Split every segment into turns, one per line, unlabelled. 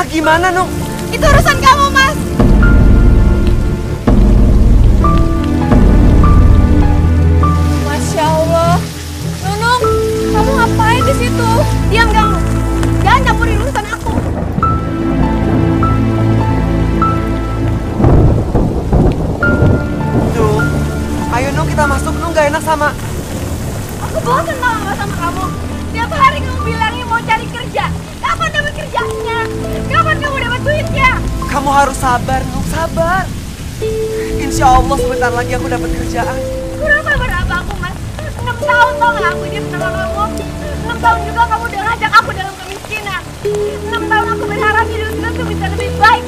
gimana, Nung?
Itu urusan kamu, Mas. Masya Allah. Nunung, kamu ngapain di situ? Diam kamu. Jangan campurin urusan aku.
Nung, ayo Nung kita masuk. Nung gak enak sama...
Aku bosan sama kamu. Tiap hari kamu bilangnya mau cari kerja. Kapan dapat kerjanya? Kapan kamu dapat duitnya?
Kamu harus sabar, Nung, sabar. Insya Allah sebentar lagi aku dapat kerjaan.
Kurang sabar apa aku, Mas? 6 tahun tau gak aku hidup sama kamu? 6 tahun juga kamu udah ngajak aku dalam kemiskinan. 6 tahun aku berharap hidup kita tuh bisa lebih baik.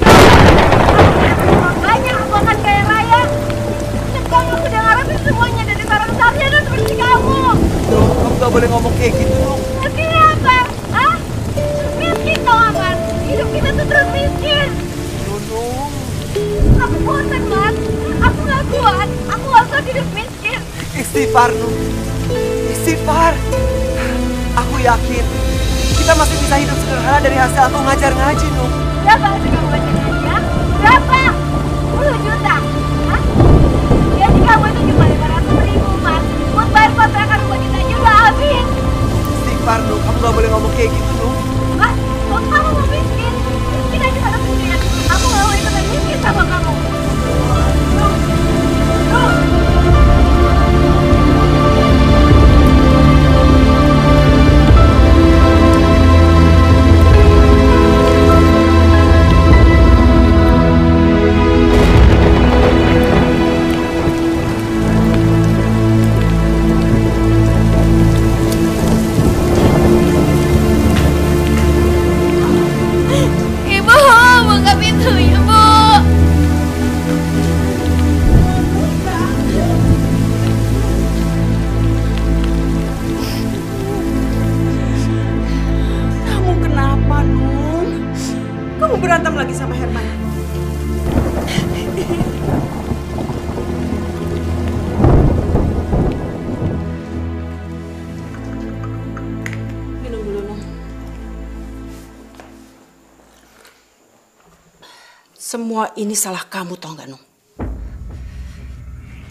Banyak aku akan kaya raya. 6 tahun aku udah ngarepin semuanya dari seorang sarjana seperti kamu.
Nung, kamu gak boleh ngomong kayak gitu, Nung.
Artinya apa? Hah? Miskin tau gak, Mas? Hidup kita tuh terus miskin.
Nung.
Aku bosan, Mas. Aku gak kuat. Aku gak kuat hidup miskin.
Istighfar, Nung. Istighfar. Aku yakin kita masih bisa hidup sederhana dari hasil aku ngajar ngaji, Nung.
Berapa hasil kamu ngajar ngaji, ya? Berapa? 10 juta? Hah? Gaji kamu itu cuma 500.000, Mas. Buat bayar kontrakan rumah kita aja udah habis.
Istighfar, Nung. Kamu gak boleh ngomong kayak gitu, Nung.
Mas, kalau kamu mau miskin, miskin aja pada miskin. Aku gak mau ikutan miskin sama kamu. Ibu, buka pintunya, Bu.
Kamu kenapa, Nung? Kamu berantem lagi sama Herman? Minum dulu, Nung. Semua ini salah kamu, tau gak, Nung?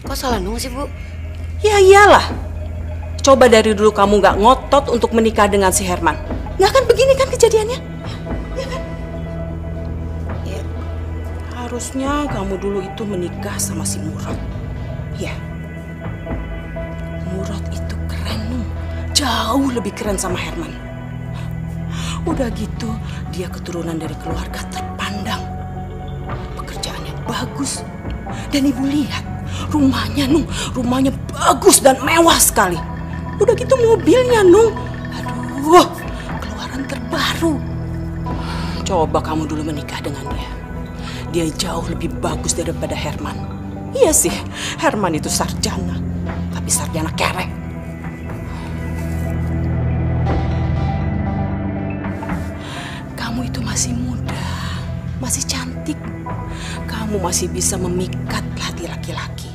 Kok salah Nung sih, Bu?
Ya iyalah. Coba dari dulu kamu gak ngotot untuk menikah dengan si Herman. Gak akan begini kan kejadiannya? Ya kan?
Ya.
Harusnya kamu dulu itu menikah sama si Murad. Ya. Murad itu keren, Nung. Jauh lebih keren sama Herman. Udah gitu, dia keturunan dari keluarga terpandang. Pekerjaannya bagus. Dan ibu lihat, rumahnya, Nung. Rumahnya bagus dan mewah sekali. Udah gitu mobilnya, Nung. Aduh, keluaran terbaru. Coba kamu dulu menikah dengan dia. Dia jauh lebih bagus daripada Herman. Iya sih, Herman itu sarjana. Tapi sarjana kerek. Kamu itu masih muda, masih cantik. Kamu masih bisa memikat hati laki-laki.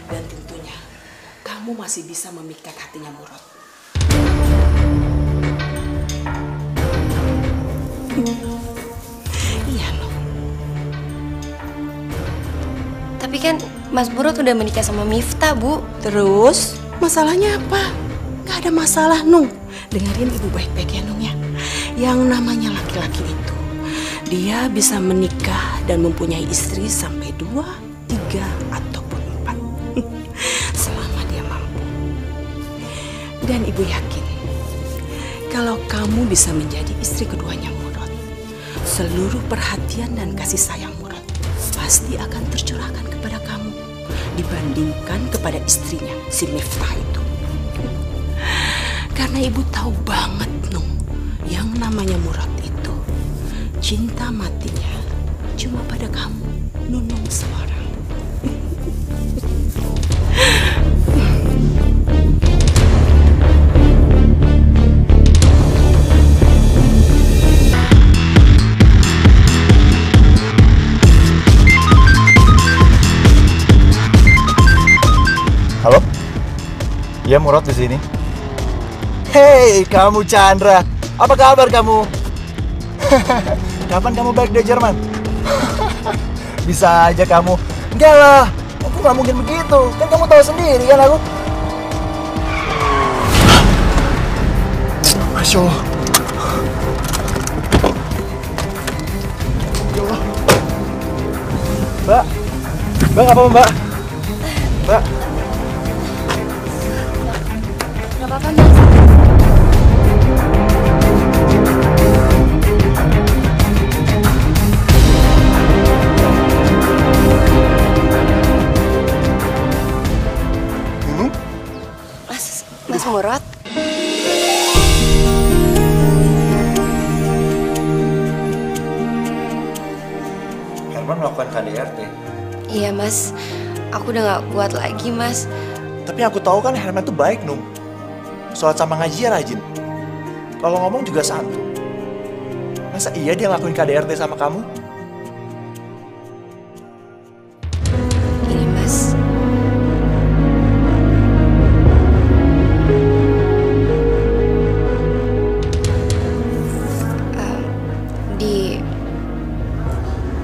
Dan tentunya kamu masih bisa memikat hatinya Murad. Iya, Nung.
Tapi kan Mas Murad udah menikah sama Miftah, Bu.
Terus masalahnya apa? Gak ada masalah, Nung. Dengerin ibu baik-baik ya, Nung ya. Yang namanya laki-laki itu, dia bisa menikah dan mempunyai istri sampai 2, 3, ataupun 4. Selama dia mampu. Dan ibu yakin, kalau kamu bisa menjadi istri keduanya Murad, seluruh perhatian dan kasih sayang Murad pasti akan tercurahkan kepada kamu dibandingkan kepada istrinya, si Miftah itu. Karena ibu tahu banget, Nung, yang namanya Murad itu cinta matinya cuma pada kamu, Nunung seorang.
Halo? Iya, Murad di sini. Hei, kamu Chandra. Apa kabar kamu? Kapan kamu balik dari Jerman? Bisa aja kamu. Enggak lah, aku nggak mungkin begitu. Kan kamu tahu sendiri kan aku. Masya Allah. Ya Allah. Mbak, Mbak apa Mbak? Mbak.
Gak apa-apa, Mas. Mas Murad.
Herman melakukan KDRT.
Iya, Mas. Aku udah gak kuat lagi, Mas.
Tapi aku tahu kan Herman tuh baik, Nung. Sholat sama ngaji ya rajin. Kalau ngomong juga santun. Masa iya dia ngelakuin KDRT sama kamu?
Ini, Mas.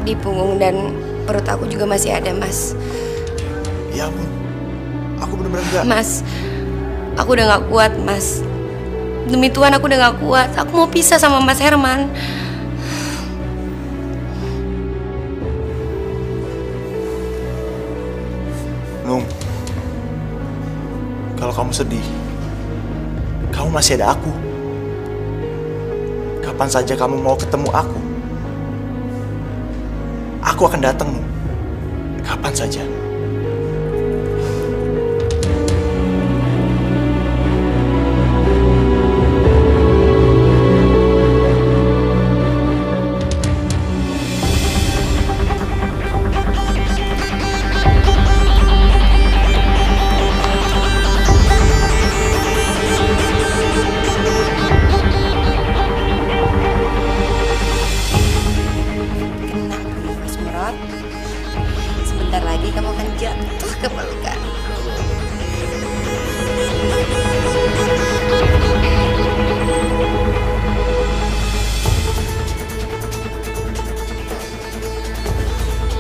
Di punggung dan perut aku juga masih ada, Mas.
Ya ampun. Aku bener-bener gak...
Mas, aku udah gak kuat, Mas. Demi Tuhan aku udah gak kuat. Aku mau pisah sama Mas Herman.
Nung, kalau kamu sedih, kamu masih ada aku. Kapan saja kamu mau ketemu aku akan datang, Nung. Kapan saja.
Sebentar lagi kamu akan jatuh ke pelukan.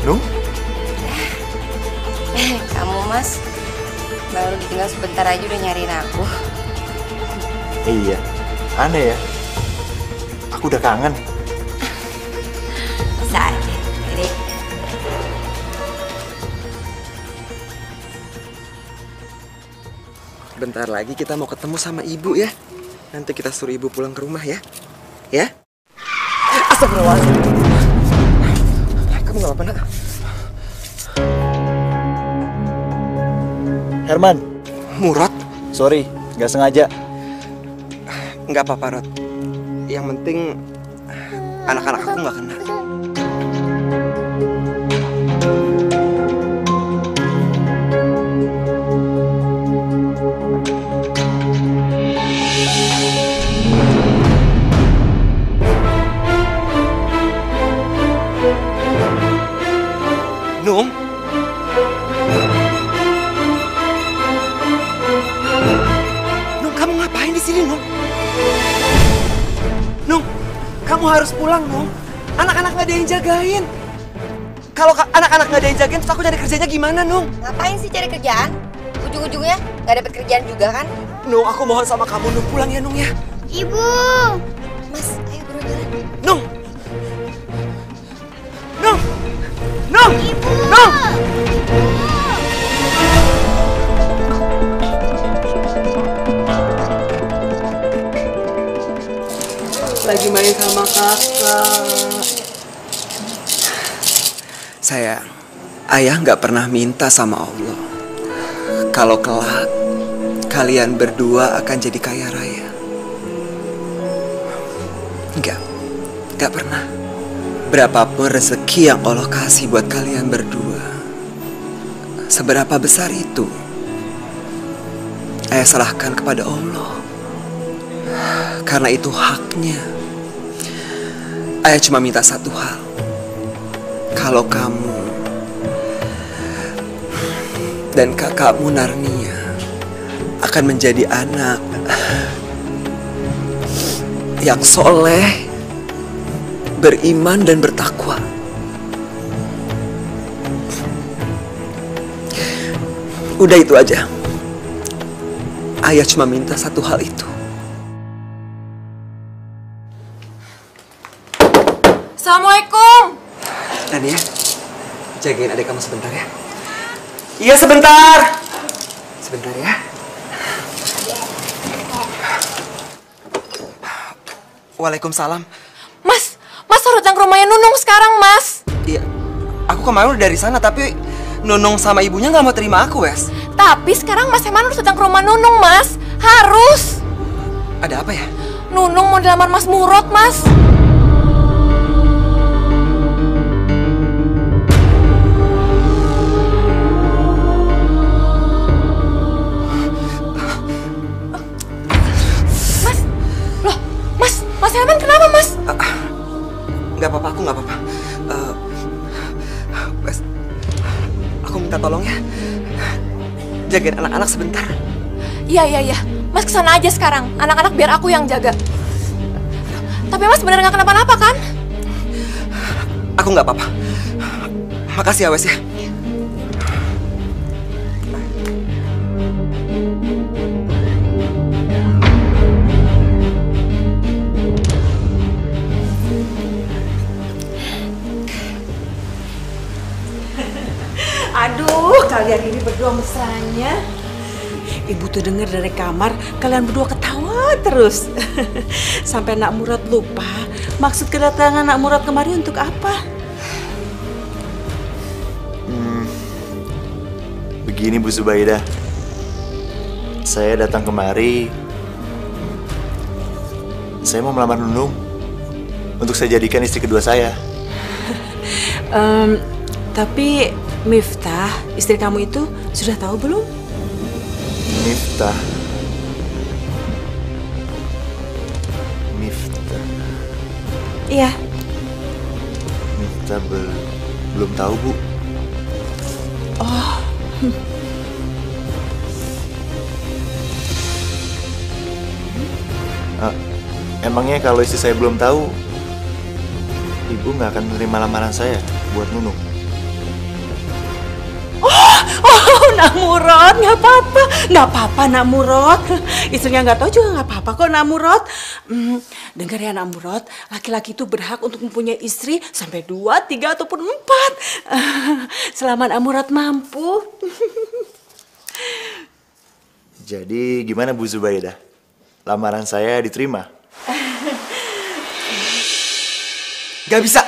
Nung?
Kamu, Mas, baru ditinggal sebentar aja udah nyariin aku.
Iya, aneh ya. Aku udah kangen.
Bisa aja. Jadi,
Bentar lagi kita mau ketemu sama ibu ya. Nanti kita suruh ibu pulang ke rumah ya. Ya? Astagfirullahaladzim. Kamu gak apa-apa, nak?
Herman,
Murad?
sorry, nggak sengaja.
Nggak apa-apa, Rod. Yang penting anak-anak aku nggak kena. Nung? Nung, kamu ngapain di sini, Nung?
Nung, kamu harus pulang, Nung. Anak-anak nggak ada yang jagain. Kalau anak-anak nggak ada yang jagain, terus aku cari kerjanya gimana, Nung?
ngapain sih cari kerjaan? Ujung-ujungnya nggak dapet kerjaan juga kan?
Nung, aku mohon sama kamu, Nung, pulang ya, Nung ya.
Ibu.
Mas, ayo buru jalan.
Nung! Nung! Nung! Nung!
Lagi main sama kakak.
Sayang, ayah nggak pernah minta sama Allah kalau kelak kalian berdua akan jadi kaya raya. Nggak pernah. Berapapun rezeki yang Allah kasih buat kalian berdua, seberapa besar itu, ayah serahkan kepada Allah. Karena itu haknya. Ayah cuma minta satu hal. Kalau kamu dan kakakmu Narnia akan menjadi anak yang soleh beriman dan bertakwa. Udah itu aja. Ayah cuma minta satu hal itu.
Assalamualaikum.
Tania, jagain adik kamu sebentar ya. Iya sebentar. Sebentar ya. Waalaikumsalam.
Mas harus datang ke rumahnya Nunung sekarang, Mas.
Iya, aku kemarin udah dari sana tapi Nunung sama ibunya nggak mau terima aku, Wes.
Tapi sekarang Mas Herman harus datang ke rumah Nunung, Mas. Harus.
Ada apa ya?
Nunung mau dilamar Mas Murad, Mas. Mas Herman kenapa, Mas?
Nggak apa-apa, aku nggak apa-apa. Wes, aku minta tolong ya. Jagain anak-anak sebentar.
Iya. Mas kesana aja sekarang. Anak-anak biar aku yang jaga. Tapi Mas bener nggak kenapa-napa kan?
Aku nggak apa-apa. Makasih ya, Wes ya.
Aduh, kalian ini berdua mesranya. Ibu tuh dengar dari kamar, kalian berdua ketawa terus. Sampai Nak Murad lupa maksud kedatangan Nak Murad kemari untuk apa.
Begini Bu Zubaidah, saya datang kemari, saya mau melamar Nunung untuk saya jadikan istri kedua saya.
Tapi Miftah, istri kamu itu sudah tahu belum?
Miftah.
Iya.
Miftah belum tahu, Bu.
Oh.
Emangnya kalau istri saya belum tahu, Ibu nggak akan menerima lamaran saya buat Nunung?
Oh, Nak Murad, nggak apa-apa, Nak Murad. Istrinya nggak tahu juga nggak apa-apa kok, Nak Murad. Dengar ya, Nak Murad, laki-laki itu berhak untuk mempunyai istri sampai 2, 3 ataupun 4. Selama Nak Murad mampu.
Jadi gimana Bu Zubaidah? Lamaran saya diterima?
Gak bisa.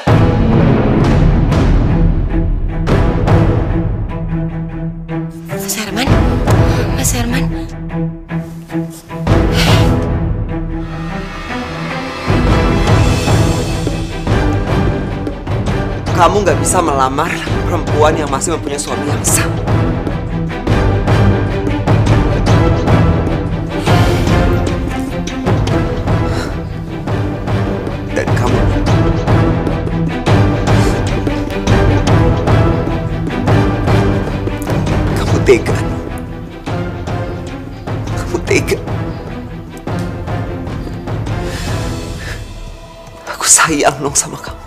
Mas Herman.
Kamu gak bisa melamar perempuan yang masih mempunyai suami yang sah. Dan kamu tega. Kamu tega. Aku sayang dong sama kamu.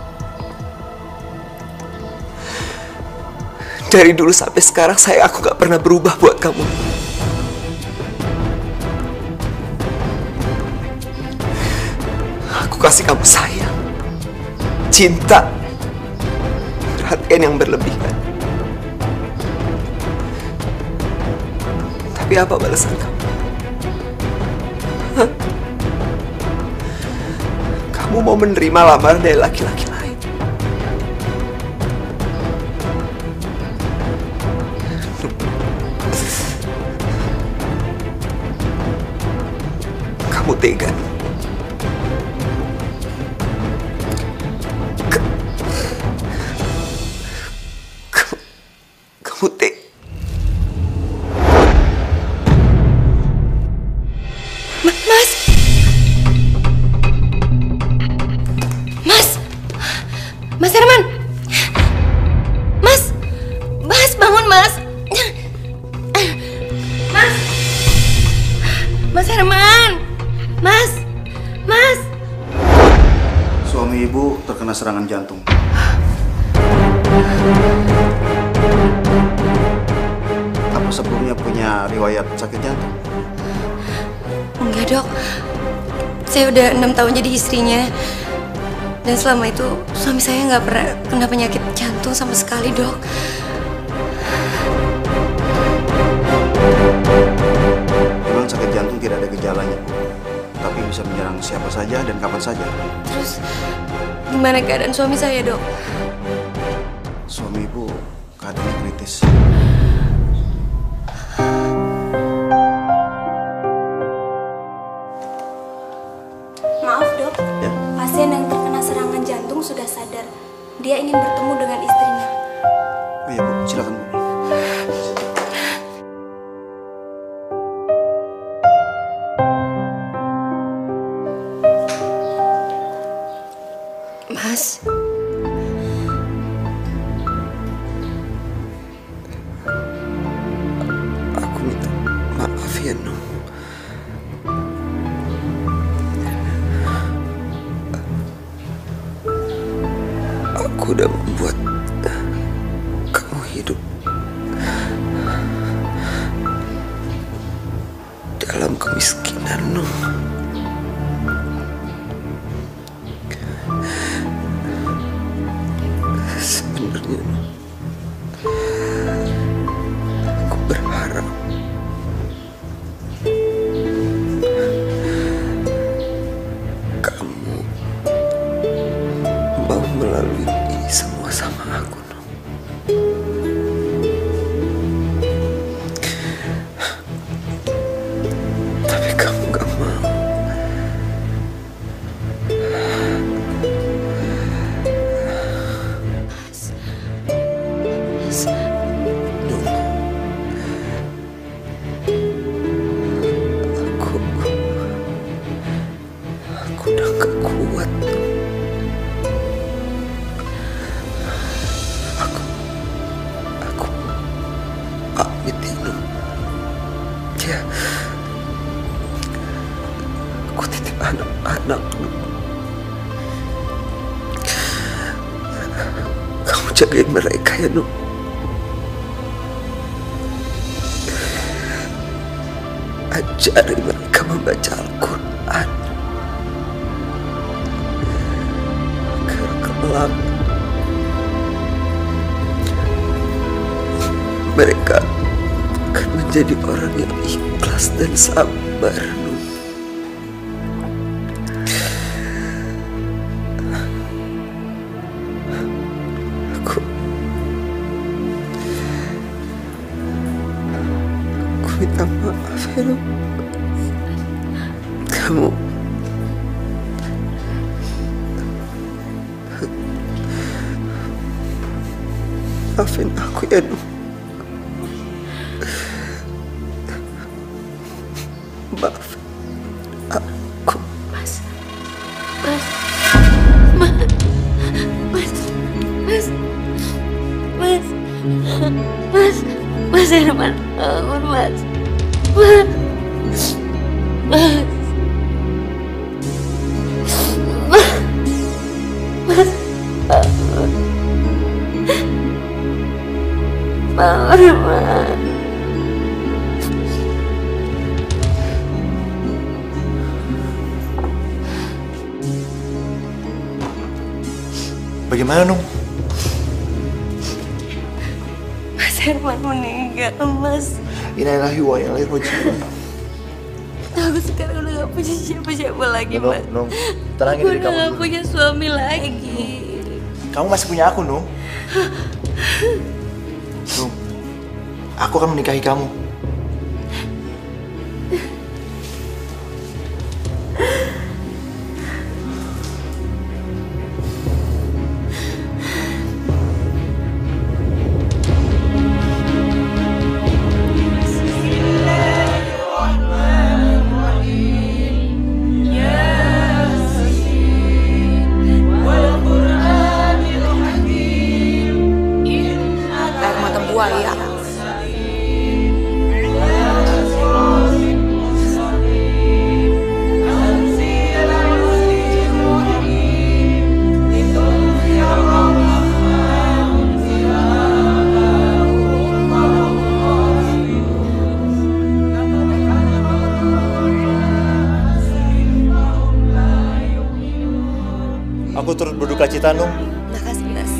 Dari dulu sampai sekarang aku gak pernah berubah buat kamu. Aku kasih kamu sayang, cinta, perhatian yang berlebihan. Tapi apa balasan kamu? Hah? Kamu mau menerima lamaran dari laki-laki lain? Kamu tega. Kamu tega.
Mas Herman. Mas bangun, Mas. Mas Herman. Mas.
terkena serangan jantung. Apa sebelumnya punya riwayat sakit jantung?
Enggak, Dok. Saya udah 6 tahun jadi istrinya. Dan selama itu suami saya nggak pernah kena penyakit jantung sama sekali, Dok.
Memang sakit jantung tidak ada gejalanya, tapi bisa menyerang siapa saja dan kapan saja.
Terus gimana keadaan suami saya, Dok?
Suami ibu keadaannya kritis.
Maaf, Dok.
Ya?
Pasien yang terkena serangan jantung sudah sadar. Dia ingin bertemu dengan istrinya.
Oh iya, Bu. Silakan, Bu.
Mas,
Aku minta maaf ya, Nung. Aku udah membuat kamu hidup dalam kemiskinan, Nung. Sebenarnya, Nung, aku berharap kamu mau melalui ini semua sama aku, Nung. Tapi kamu gak mau. Nung, aku udah gak kuat, Nung. Aku pamit ya, Nung. Ya, aku titip anak-anak, Nung. Kamu jagain mereka ya, Nung. Ajari mereka membaca Al-Quran agar kelak mereka akan menjadi orang yang ikhlas dan sabar, Nung. Aku minta maaf ya, Nung. Kamu maafin aku ya, Nung. Maafin aku.
Mas, Mas, Mas, Mas, Mas, Mas, Mas Herman, bangun, Mas, Mas, Mas, Mas, bangun, Mas.
Bagaimana, Nung?
Mas Herman meninggal, Mas.
Innalillahi wa inna ilaihi raji'un.
Aku sekarang udah gak punya siapa-siapa lagi, Mas.
Nung, tenangin
Aku
diri
udah
kamu
gak
dulu.
punya suami lagi.
Kamu masih punya aku, Nung. Nung, aku akan menikahi kamu.
Air mata buaya.
Aku turut berduka cita, Nung.
Makasih, Mas.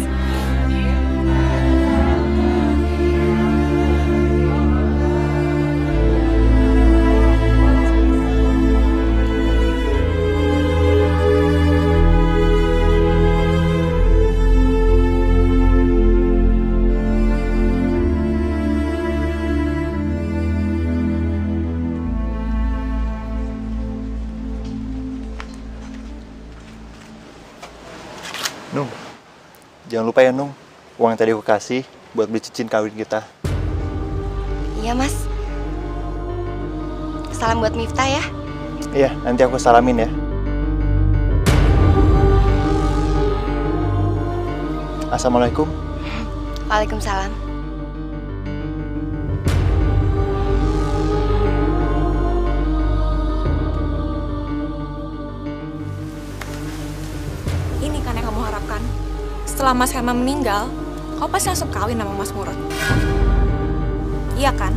Nung, jangan lupa ya, Nung. Uang yang tadi aku kasih buat beli cincin kawin kita.
Iya, Mas. Salam buat Miftah ya.
Iya, nanti aku salamin ya. Assalamualaikum.
Waalaikumsalam.
Ini kan yang kamu harapkan. Setelah Mas Herman meninggal, kau pasti langsung kawin sama Mas Murad. Iya kan?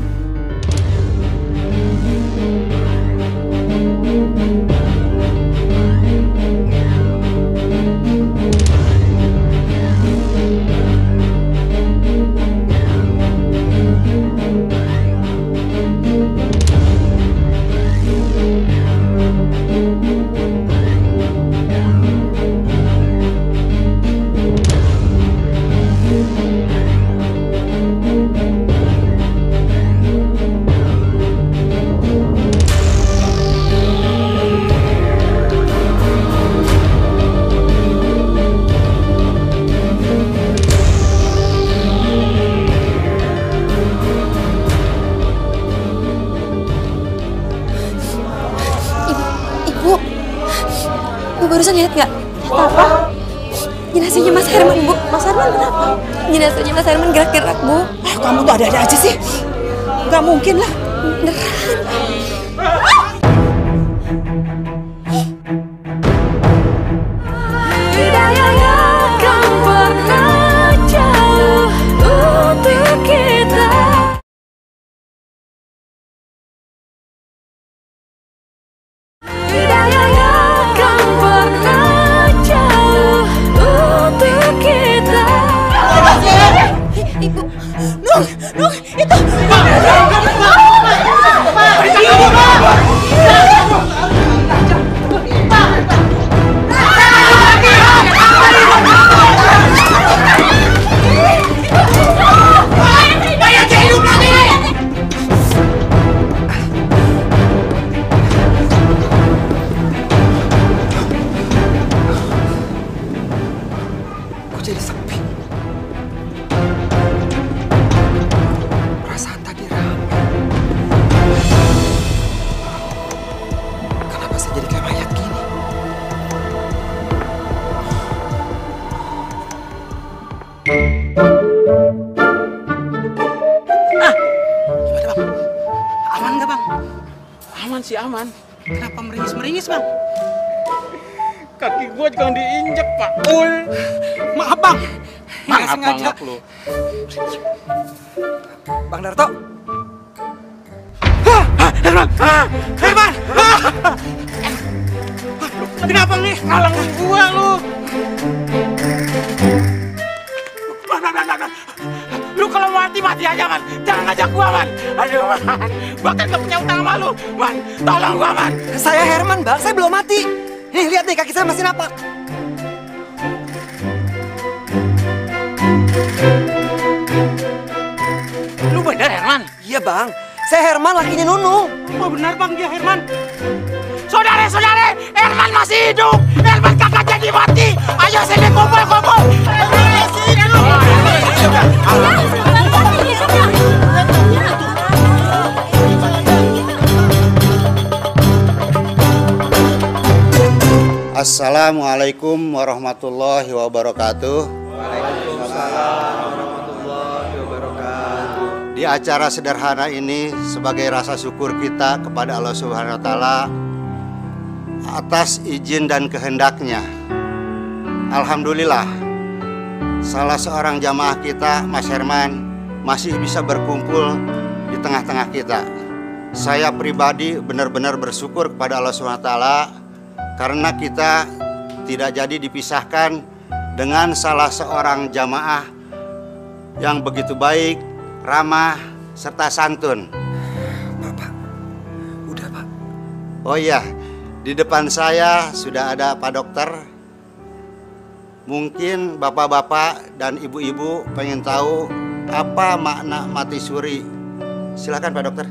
Barusan lihat nggak? Apa? Jenazahnya Mas Herman, Bu.
Mas Herman kenapa?
Jenazahnya Mas Herman gerak-gerak, Bu.
Kamu tuh ada-ada aja sih. Nggak mungkin lah.
Beneran. Ibu, Nung, itu.
Kok jadi sepi? Perasaan tadi ramai. Kenapa saya jadi kayak mayat gini?
Gimana, Bang? Aman nggak, Bang? Aman sih, aman. Kenapa meringis-meringis, Bang?
Kaki gua jangan diinjek, Pak Ul.
Maaf, Bang. Nggak
Maaf
sengaja.
banget lu.
Bang Darto,
Herman! Kenapa nih?
Halangin gua lu.
Lu kalau mati aja, Man. Jangan ngajak gua, Man. Aduh, Man. Bahkan gak punya utang sama lu. Man, tolong gua, Man.
saya Herman, Bang. Saya belum mati. Nih, lihat nih, kaki saya masih napak.
Lu bener, Herman?
Iya, Bang. Saya Herman, lakinya Nunung.
Oh, benar, Bang. Dia Herman. Saudara-saudara, Herman masih hidup. Herman kagak jadi mati. Ayo sini kumpul. Herman masih hidup.
Assalamualaikum warahmatullahi wabarakatuh. Di acara sederhana ini sebagai rasa syukur kita kepada Allah Subhanahu wa taala atas izin dan kehendaknya. Alhamdulillah, salah seorang jamaah kita, Mas Herman, masih bisa berkumpul di tengah-tengah kita. Saya pribadi benar-benar bersyukur kepada Allah Subhanahu wa taala karena kita tidak jadi dipisahkan dengan salah seorang jamaah yang begitu baik, ramah, serta santun.
Pak, udah Pak.
Oh iya, di depan saya sudah ada Pak Dokter. Mungkin bapak-bapak dan ibu-ibu pengen tahu apa makna mati suri. Silakan Pak Dokter.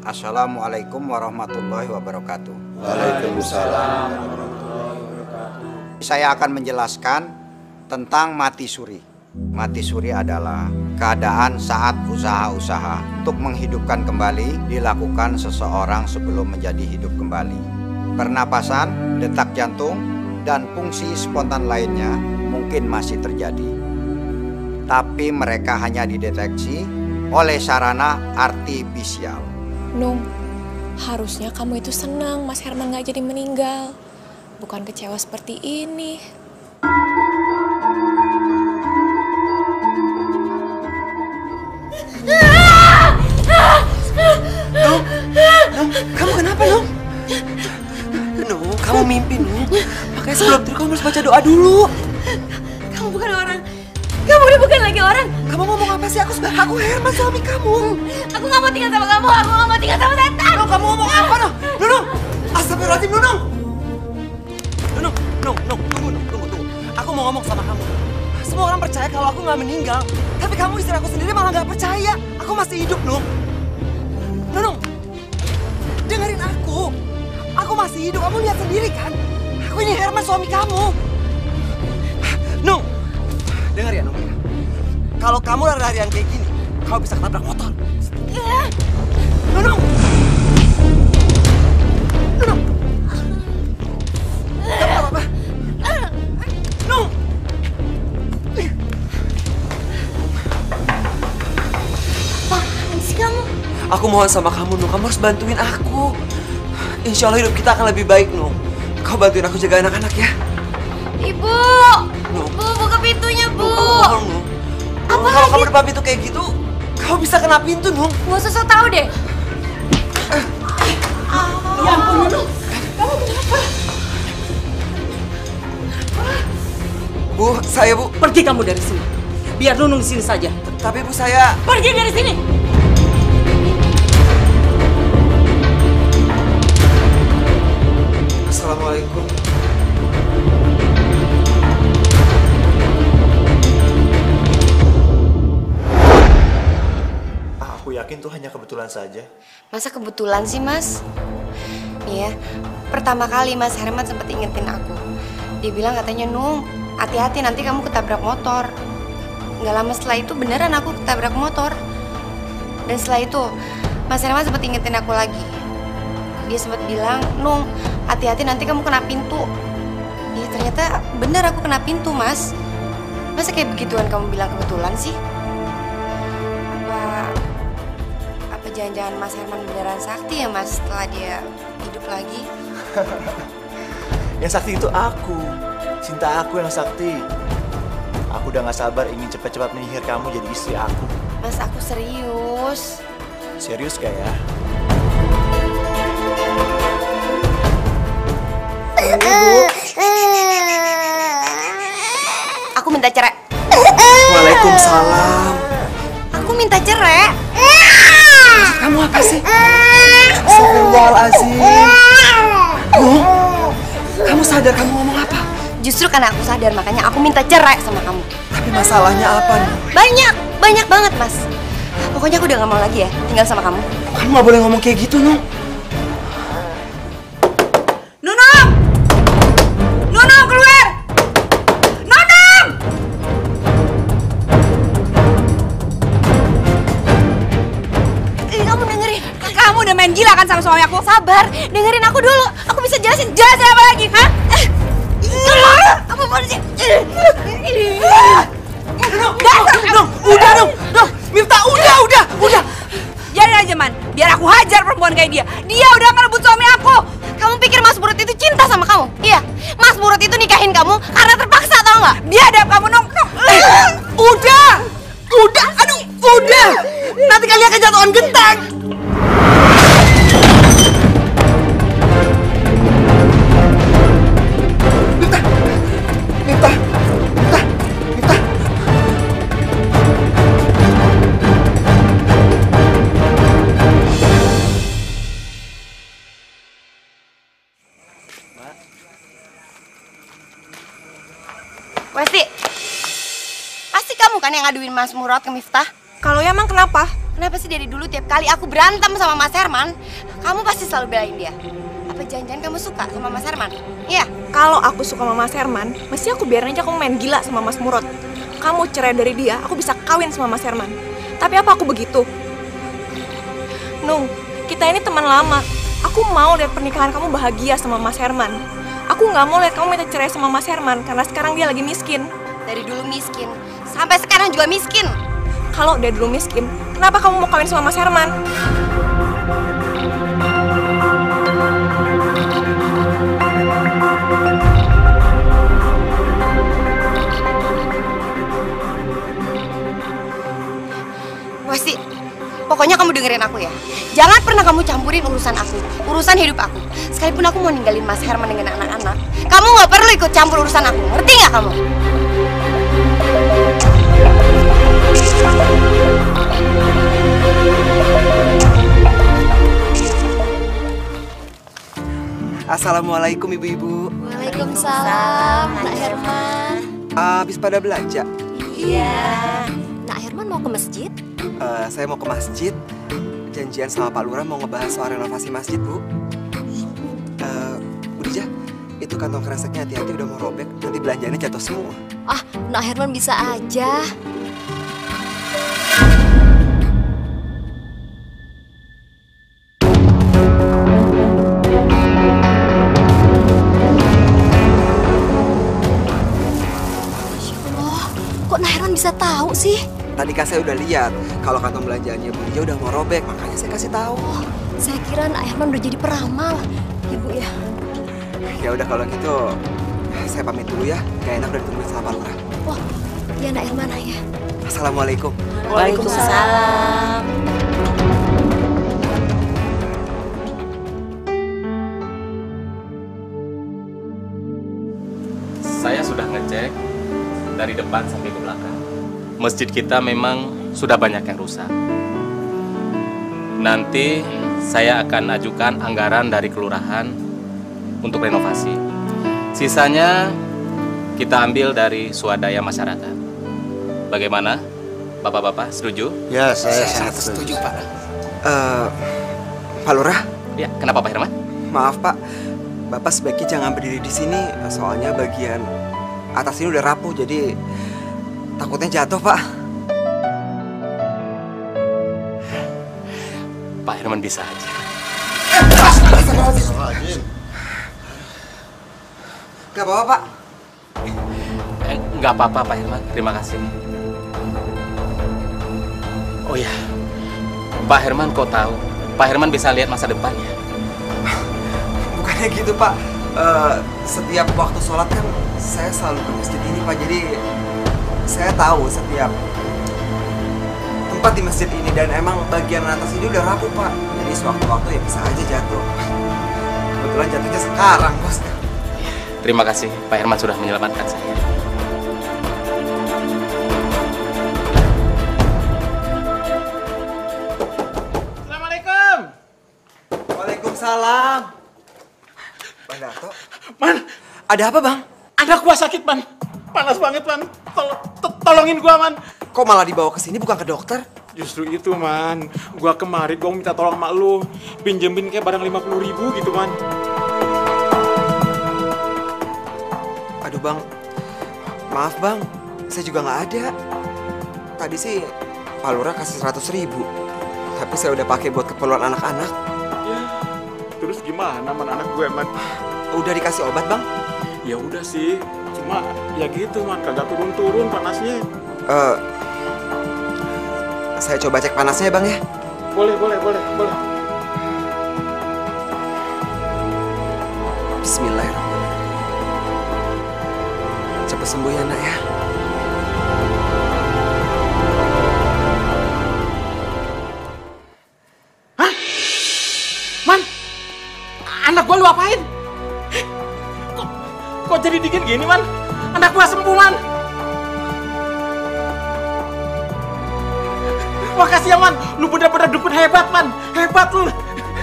Assalamualaikum warahmatullahi wabarakatuh.
Waalaikumsalam.
Saya akan menjelaskan tentang mati suri. Mati suri adalah keadaan saat usaha-usaha untuk menghidupkan kembali dilakukan seseorang sebelum menjadi hidup kembali. Pernapasan, detak jantung, dan fungsi spontan lainnya mungkin masih terjadi. Tapi mereka hanya dideteksi oleh sarana artifisial.
Nung, harusnya kamu itu senang Mas Herman gak jadi meninggal. Bukan kecewa seperti ini.
Nung, kamu kenapa, Nung? Nung, kamu mimpi, Nung. Makanya sebelum tidur kamu harus baca doa dulu.
Kamu bukan orang. Kamu udah bukan lagi orang.
Kamu ngomong apa sih? Aku Herman, suami kamu.
Aku gak mau tinggal sama kamu. Aku gak mau tinggal sama setan.
Nung, kamu ngomong apa, Nung? Nung, astagfirullahaladzim, Nung. Nung, tunggu. Aku mau ngomong sama kamu. Semua orang percaya kalau aku gak meninggal. Tapi kamu istri aku sendiri malah gak percaya. Aku masih hidup, Nung. Nung, dengerin aku. Aku masih hidup, kamu lihat sendiri kan? Aku ini Herman, suami kamu. Nung, dengar ya, Nung. Kalau kamu lari-larian kayak gini, kamu bisa ketabrak motor. Nung. Nung. Kamu gak apa-apa? Nung.
Apaan sih kamu?
Aku mohon sama kamu, Nung. Kamu harus bantuin aku. Insya Allah hidup kita akan lebih baik, Nung. Kau bantuin aku jaga anak-anak ya.
Ibu!
Nung.
Bu, buka pintunya, Bu.
Nung, Nung.
Apa
Kalau
lagi?
kamu depan pintu kayak gitu, kamu bisa kena pintu, Nung.
Gak usah sok tau deh.
Ya ampun, Nung. Kamu kenapa?
Bu, saya Bu.
Pergi kamu dari sini. Biar Nunung di sini saja.
Tapi Bu, saya...
Pergi dari sini.
Assalamualaikum.
Aku yakin tuh hanya kebetulan saja.
Masa kebetulan sih, Mas? Nih ya, pertama kali Mas Herman sempat ingetin aku. Dia bilang katanya, Nung, hati-hati nanti kamu ketabrak motor. Nggak lama setelah itu beneran aku ketabrak motor. Dan setelah itu, Mas Herman sempat ingetin aku lagi. Dia sempat bilang, Nung, hati-hati nanti kamu kena pintu. Ya ternyata bener aku kena pintu, Mas. Masa kayak begituan kamu bilang kebetulan sih? Apa jangan-jangan Mas Herman beneran sakti ya, Mas, setelah dia hidup lagi?
Yang sakti itu aku. Cinta aku yang sakti. Aku udah gak sabar ingin cepat-cepat menyihir kamu jadi istri aku.
Mas, aku serius.
Serius gak ya?
Aku minta cerai.
Waalaikumsalam.
Aku minta cerai.
Kamu apa sih? Astagfirullahaladzim. Nung, kamu sadar kamu ngomong apa?
Justru karena aku sadar, makanya aku minta cerai sama kamu.
Tapi masalahnya apa nih?
Banyak banget, Mas. Pokoknya aku udah gak mau lagi ya tinggal sama kamu.
Kamu gak boleh ngomong kayak gitu, Nung.
Nunung! Nunung, keluar! Nunung!
Kamu dengerin.
Kamu udah main gila kan sama suami aku?
Sabar, dengerin aku dulu. Aku bisa jelasin apa lagi, hah? Apa polisi?
Nung, udah, Nung, Miftah, udah.
Jadi aja, Man. Biar aku hajar perempuan kayak dia. Dia udah ngerebut suami aku.
Kamu pikir Mas Burut itu cinta sama kamu? Iya, Mas Burut itu nikahin kamu karena terpaksa, tau nggak?
Biadab kamu, Nung.
Udah, aduh, udah. Nanti kalian kejatuhan genteng. Miftah,
Westi, pasti kamu kan yang ngaduin Mas Murad ke Miftah?
Kalau ya emang kenapa?
Kenapa sih dari dulu tiap kali aku berantem sama Mas Herman, kamu pasti selalu belain dia? Apa jangan-jangan kamu suka sama Mas Herman? Iya.
Kalau aku suka sama Mas Herman, mesti aku biarin aja kamu main gila sama Mas Murad. Kamu cerai dari dia, aku bisa kawin sama Mas Herman. Tapi apa aku begitu? Nung, kita ini teman lama. Aku mau lihat pernikahan kamu bahagia sama Mas Herman. Aku nggak mau lihat kamu minta cerai sama Mas Herman karena sekarang dia lagi miskin.
Dari dulu miskin, sampai sekarang juga miskin.
Kalau dia dulu miskin, kenapa kamu mau kawin sama Mas Herman?
Westi, pokoknya kamu dengerin aku ya. Jangan pernah kamu campurin urusan aku, urusan hidup aku. Sekalipun aku mau ninggalin Mas Herman dengan anak-anak, kamu nggak perlu ikut campur urusan aku. Ngerti nggak kamu?
Assalamualaikum ibu-ibu.
Waalaikumsalam, Nak Herman.
Habis pada belanja?
Iya. Nak Herman mau ke masjid?
Saya mau ke masjid. Janjian sama Pak Lurah mau ngebahas soal renovasi masjid, Bu. Bu Dija, itu kantong kreseknya hati-hati udah mau robek. Nanti belanjanya jatuh semua.
Ah, Nak Herman bisa aja. Kok Nak Herman bisa tahu sih?
Tadi kan saya udah lihat kalau kantong belanjaannya Bu Dija udah mau robek, makanya saya kasih tahu.
Oh, saya kira Nak Herman udah jadi peramal, Ibu ya.
Ya udah kalau gitu, saya pamit dulu ya. Gak enak udah ditungguin sama Pak Lurah.
Oh, ya Nak Herman ya.
Assalamualaikum.
Waalaikumsalam.
Saya sudah ngecek dari depan sampai ke belakang. Masjid kita memang sudah banyak yang rusak. Nanti saya akan ajukan anggaran dari kelurahan untuk renovasi. Sisanya kita ambil dari swadaya masyarakat. Bagaimana? Bapak-bapak setuju?
Ya, saya sangat
setuju, Pak. Pak Lurah?
Ya, kenapa Pak Herman?
Maaf, Pak. Bapak sebaiknya jangan berdiri di sini, soalnya bagian atas ini udah rapuh, jadi takutnya jatuh, Pak.
Pak Herman bisa aja.
Gak apa-apa, Pak.
Nggak apa-apa, Pak Herman. Terima kasih. Oh ya, Pak Herman kok tahu? Pak Herman bisa lihat masa depannya.
Bukannya gitu, Pak. Setiap waktu sholat kan saya selalu ke masjid ini, Pak. Jadi saya tahu setiap tempat di masjid ini, dan emang bagian atas ini udah rapuh, Pak. Jadi sewaktu-waktu ya bisa aja jatuh. Kebetulan jatuhnya sekarang, Bos.
Terima kasih, Pak Herman sudah menyelamatkan saya.
Assalamualaikum.
Waalaikumsalam. Bang Darto.
Man,
ada apa, Bang?
anak gua sakit, Man. Panas banget, Man. Tolongin gua, Man.
Kok malah dibawa ke sini bukan ke dokter?
Justru itu, Man. Gua kemarin gua minta tolong mak lu. Pinjemin kayak barang 50.000 gitu, Man.
Aduh, Bang. Maaf, Bang. Saya juga nggak ada. Tadi sih Pak Lurah kasih 100.000. Tapi saya udah pakai buat keperluan anak-anak.
Ya, terus gimana, Man, anak gue, Man?
Udah dikasih obat, Bang?
Ya udah sih. Cuma ya gitu, Man. Kagak turun-turun panasnya.
Saya coba cek panasnya ya, Bang ya?
Boleh.
Bismillahirrahmanirrahim. Cepat sembuh ya, Nak ya.
Hah? Man, anak gua lu apain? Kok jadi dingin gini, Man? Anak gua sembuh, Man. Makasih ya, Man. Lu bener-bener dukun hebat, Man. Hebat lu.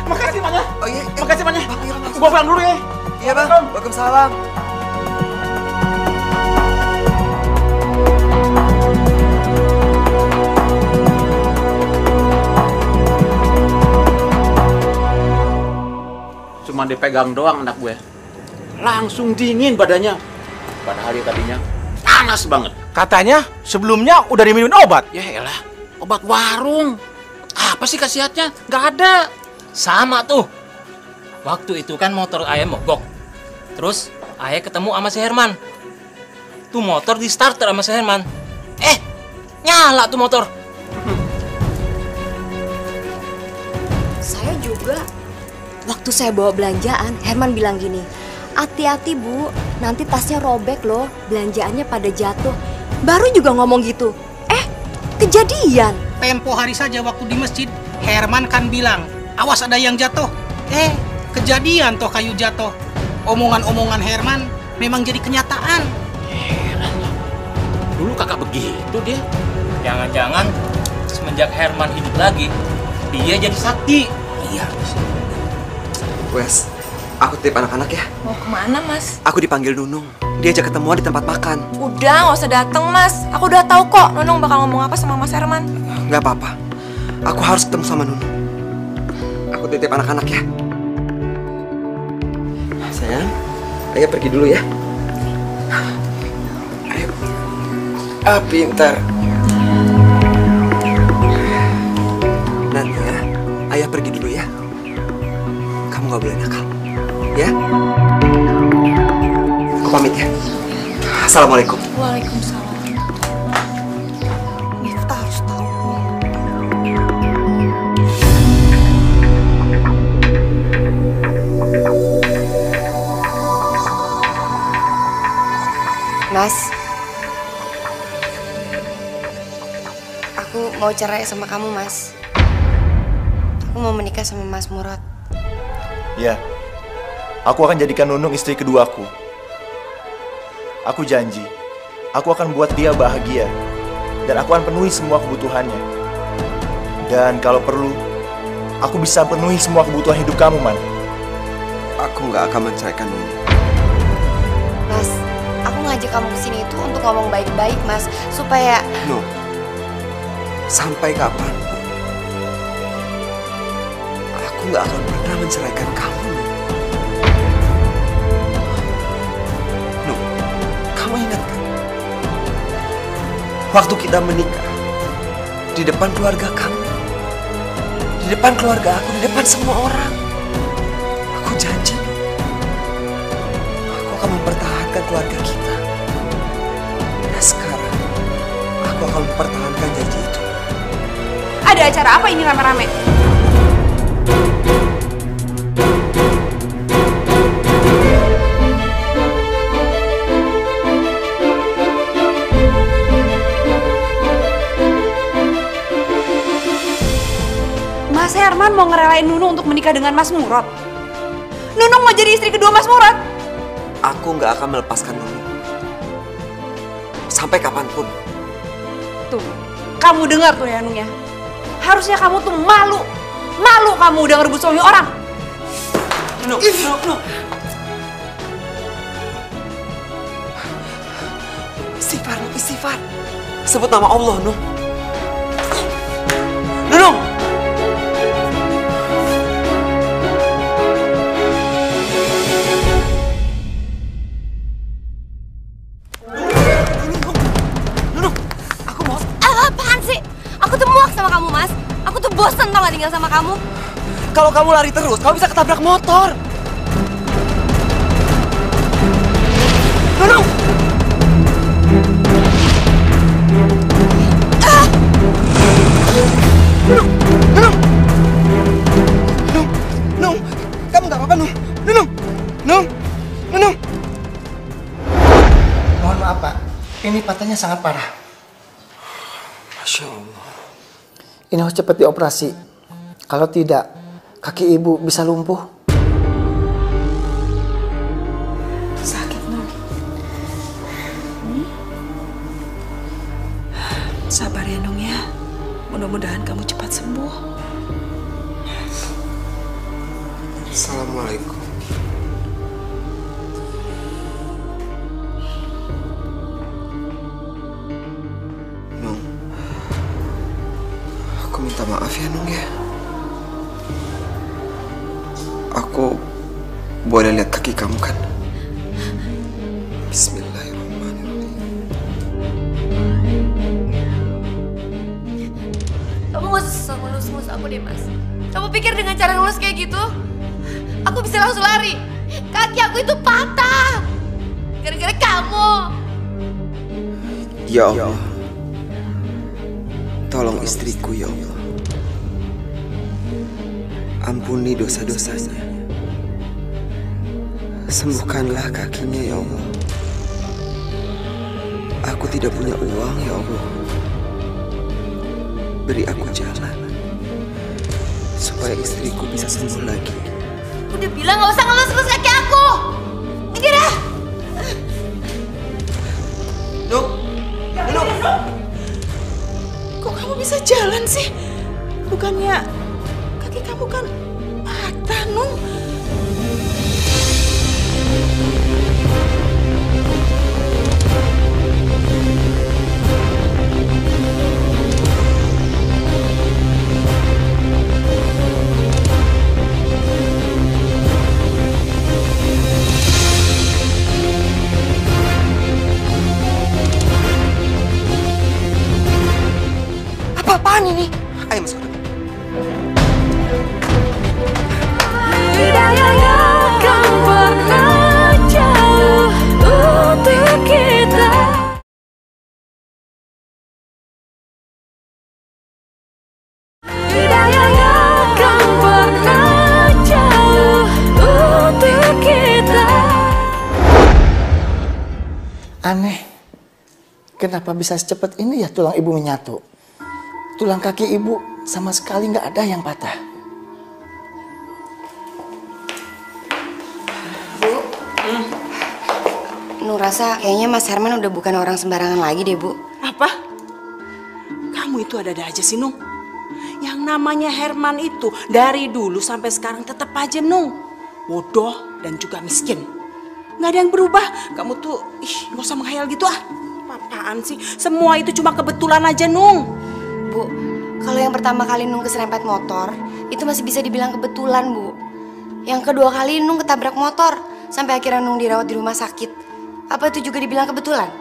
Makasih, Man ya.
Oh iya.
Makasih, Man ya. Gua pulang dulu ya.
Iya, Bang. Waalaikumsalam.
Cuma dipegang doang anak gue. Langsung dingin badannya. Padahal dia tadinya panas banget.
Katanya sebelumnya udah diminumin obat.
Ya elah, obat warung. Apa sih khasiatnya? Nggak ada.
Sama tuh. Waktu itu kan motor ayah mogok. Terus ayah ketemu sama si Herman. Tuh motor di starter sama si Herman. Nyala tuh motor.
Saya juga. Waktu saya bawa belanjaan, Herman bilang gini, hati-hati Bu, nanti tasnya robek loh, belanjaannya pada jatuh. Baru juga ngomong gitu. Kejadian.
Tempo hari saja waktu di masjid, Herman kan bilang, awas ada yang jatuh. Kejadian toh kayu jatuh. Omongan-omongan Herman memang jadi kenyataan.
Heran. Dulu kakak begitu dia.
Jangan-jangan semenjak Herman hidup lagi, dia jadi sakti.
Iya. Wes, aku titip anak-anak ya.
Mau kemana, Mas?
Aku dipanggil Nunung. Diajak ketemuan di tempat makan.
Udah, nggak usah dateng, Mas. Aku udah tahu kok Nunung bakal ngomong apa sama Mas Herman.
Nggak apa-apa. Aku harus ketemu sama Nunung. Aku titip anak-anak ya. Sayang, ayah pergi dulu ya. Ayo. Pintar. Nanti ya, ayah pergi dulu ya. Kamu nggak boleh nakal, ya? Aku pamit ya. Assalamualaikum.
Waalaikumsalam.
Miftah harus tahu.
Mas, aku mau cerai sama kamu, Mas. Aku mau menikah sama Mas Murad.
Ya, aku akan jadikan Nunung istri keduaku. Aku janji, aku akan buat dia bahagia. Dan aku akan penuhi semua kebutuhannya. Dan kalau perlu, aku bisa penuhi semua kebutuhan hidup kamu, Man.
Aku nggak akan menceraikan Nunung.
Mas, aku ngajak kamu kesini itu untuk ngomong baik-baik, Mas. Supaya...
No. Sampai kapan? Aku nggak akan pernah menceraikan kamu. No, kamu ingat kan? Waktu kita menikah, di depan keluarga kamu, di depan keluarga aku, di depan semua orang, aku janji, aku akan mempertahankan keluarga kita. Dan sekarang, aku akan mempertahankan janji itu.
Ada acara apa ini rame-rame? Mas Herman mau ngerelain Nunung untuk menikah dengan Mas Murad. Nunung mau jadi istri kedua Mas Murad.
Aku nggak akan melepaskan Nunung. Sampai kapanpun.
Tuh, kamu dengar tuh ya Nung ya. Harusnya kamu tuh malu. Malu kamu udah ngerebut suami orang.
Nunung. Istighfar, istighfar. Sebut nama Allah, Nung. Nunung!
Apaan sih? Aku tuh muak sama kamu, Mas. Aku tuh bosen tau gak tinggal sama kamu.
Kalau kamu lari terus, kamu bisa ketabrak motor. Nunung! Nung! Kamu gak apa-apa, Nung? Nung!
Mohon maaf, Pak. Ini patahnya sangat parah.
Masya Allah.
Ini harus cepat dioperasi. Kalau tidak, kaki ibu bisa lumpuh.
Sakit, Nung. Sabar ya, Nung ya. Mudah-mudahan kamu cepat sembuh.
Assalamualaikum. Nung, aku minta maaf ya Nung ya. Aku boleh lihat kaki kamu kan? Bismillahirrahmanirrahim.
Kamu gak usah ngelus-ngelus aku deh, Mas. Kamu pikir dengan cara ngelus kayak gitu, aku bisa langsung lari? Kaki aku itu patah gara-gara kamu.
Ya Allah, tolong istriku ya Allah. Ampuni dosa-dosanya. Sembuhkanlah kakinya ya Allah. Aku tidak punya uang ya Allah. Beri aku jalan supaya istriku bisa sembuh lagi.
Udah bilang gak usah ngelus-ngelus kaki aku. Minggir ya.
Nuk, Nuk.
Kok kamu bisa jalan sih? Bukannya kaki kamu kan patah, Nung?
Apa-apaan ini? Ayo masuk ke dalam.
Aneh, kenapa bisa secepat ini ya tulang ibu menyatu? Tulang kaki ibu sama sekali nggak ada yang patah.
Bu, Nur rasa kayaknya Mas Herman udah bukan orang sembarangan lagi deh, Bu.
Apa? Kamu itu ada-ada aja sih, Nung. Yang namanya Herman itu dari dulu sampai sekarang tetap aja, Nung, bodoh dan juga miskin. Nggak ada yang berubah. Kamu tuh, nggak usah menghayal gitu ah. Apaan sih? Semua itu cuma kebetulan aja, Nung.
Bu, kalau yang pertama kali Nung keserempet motor, itu masih bisa dibilang kebetulan, Bu. Yang kedua kali Nung ketabrak motor, sampai akhirnya Nung dirawat di rumah sakit. Apa itu juga dibilang kebetulan?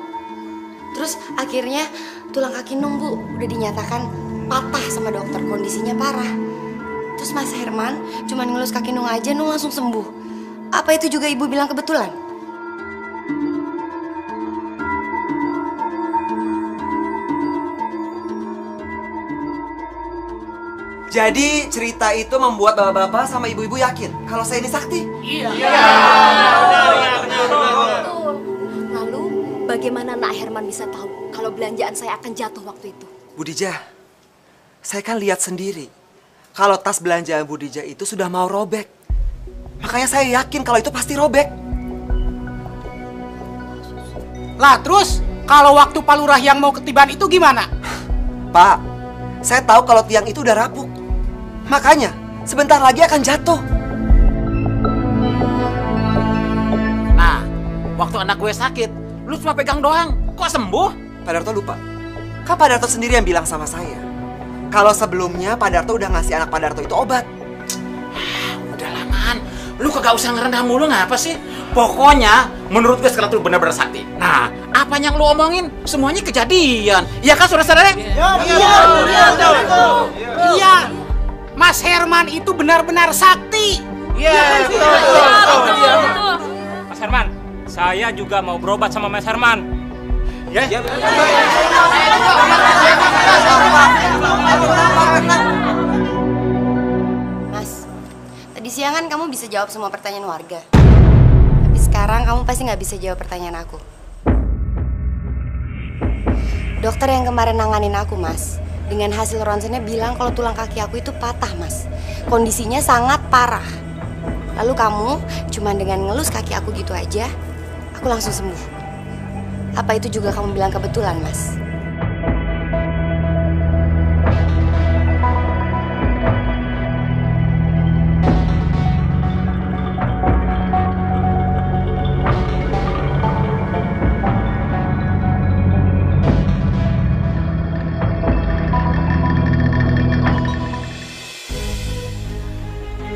Terus akhirnya tulang kaki Nung, Bu, udah dinyatakan patah sama dokter, kondisinya parah. Terus Mas Herman cuma ngelus kaki Nung aja, Nung langsung sembuh. Apa itu juga Ibu bilang kebetulan?
Jadi cerita itu membuat bapak-bapak sama ibu-ibu yakin kalau saya ini sakti?
Iya. Lalu bagaimana Nak Herman bisa tahu kalau belanjaan saya akan jatuh waktu itu?
Bu Dija, saya kan lihat sendiri kalau tas belanjaan Bu Dija itu sudah mau robek. Makanya saya yakin kalau itu pasti robek.
Lah terus kalau waktu Pak Lurah yang mau ketiban itu gimana?
Pak, saya tahu kalau tiang itu udah rapuh. Makanya sebentar lagi akan jatuh.
Nah, waktu anak gue sakit, lu cuma pegang doang. Kok sembuh?
Pak Darto lupa. Kan Pak Darto sendiri yang bilang sama saya kalau sebelumnya Pak Darto udah ngasih anak Pak Darto itu obat.
Udah lamaan. Lu kagak usah ngerendah mulu ngapa sih? Pokoknya menurut gue sekarang tuh benar-benar sakti. Nah, apa yang lu omongin semuanya kejadian. Iya kan saudara-saudara?
Iya. Mas Herman itu benar-benar sakti.
Iya, betul. Mas Herman, saya juga mau berobat sama Mas Herman. Ya.
Mas, tadi siang kan kamu bisa jawab semua pertanyaan warga. Tapi sekarang kamu pasti nggak bisa jawab pertanyaan aku. Dokter yang kemarin nanganin aku, Mas, dengan hasil ronsennya bilang kalau tulang kaki aku itu patah, Mas. Kondisinya sangat parah. Lalu kamu cuma dengan ngelus kaki aku gitu aja, aku langsung sembuh. Apa itu juga kamu bilang kebetulan, Mas?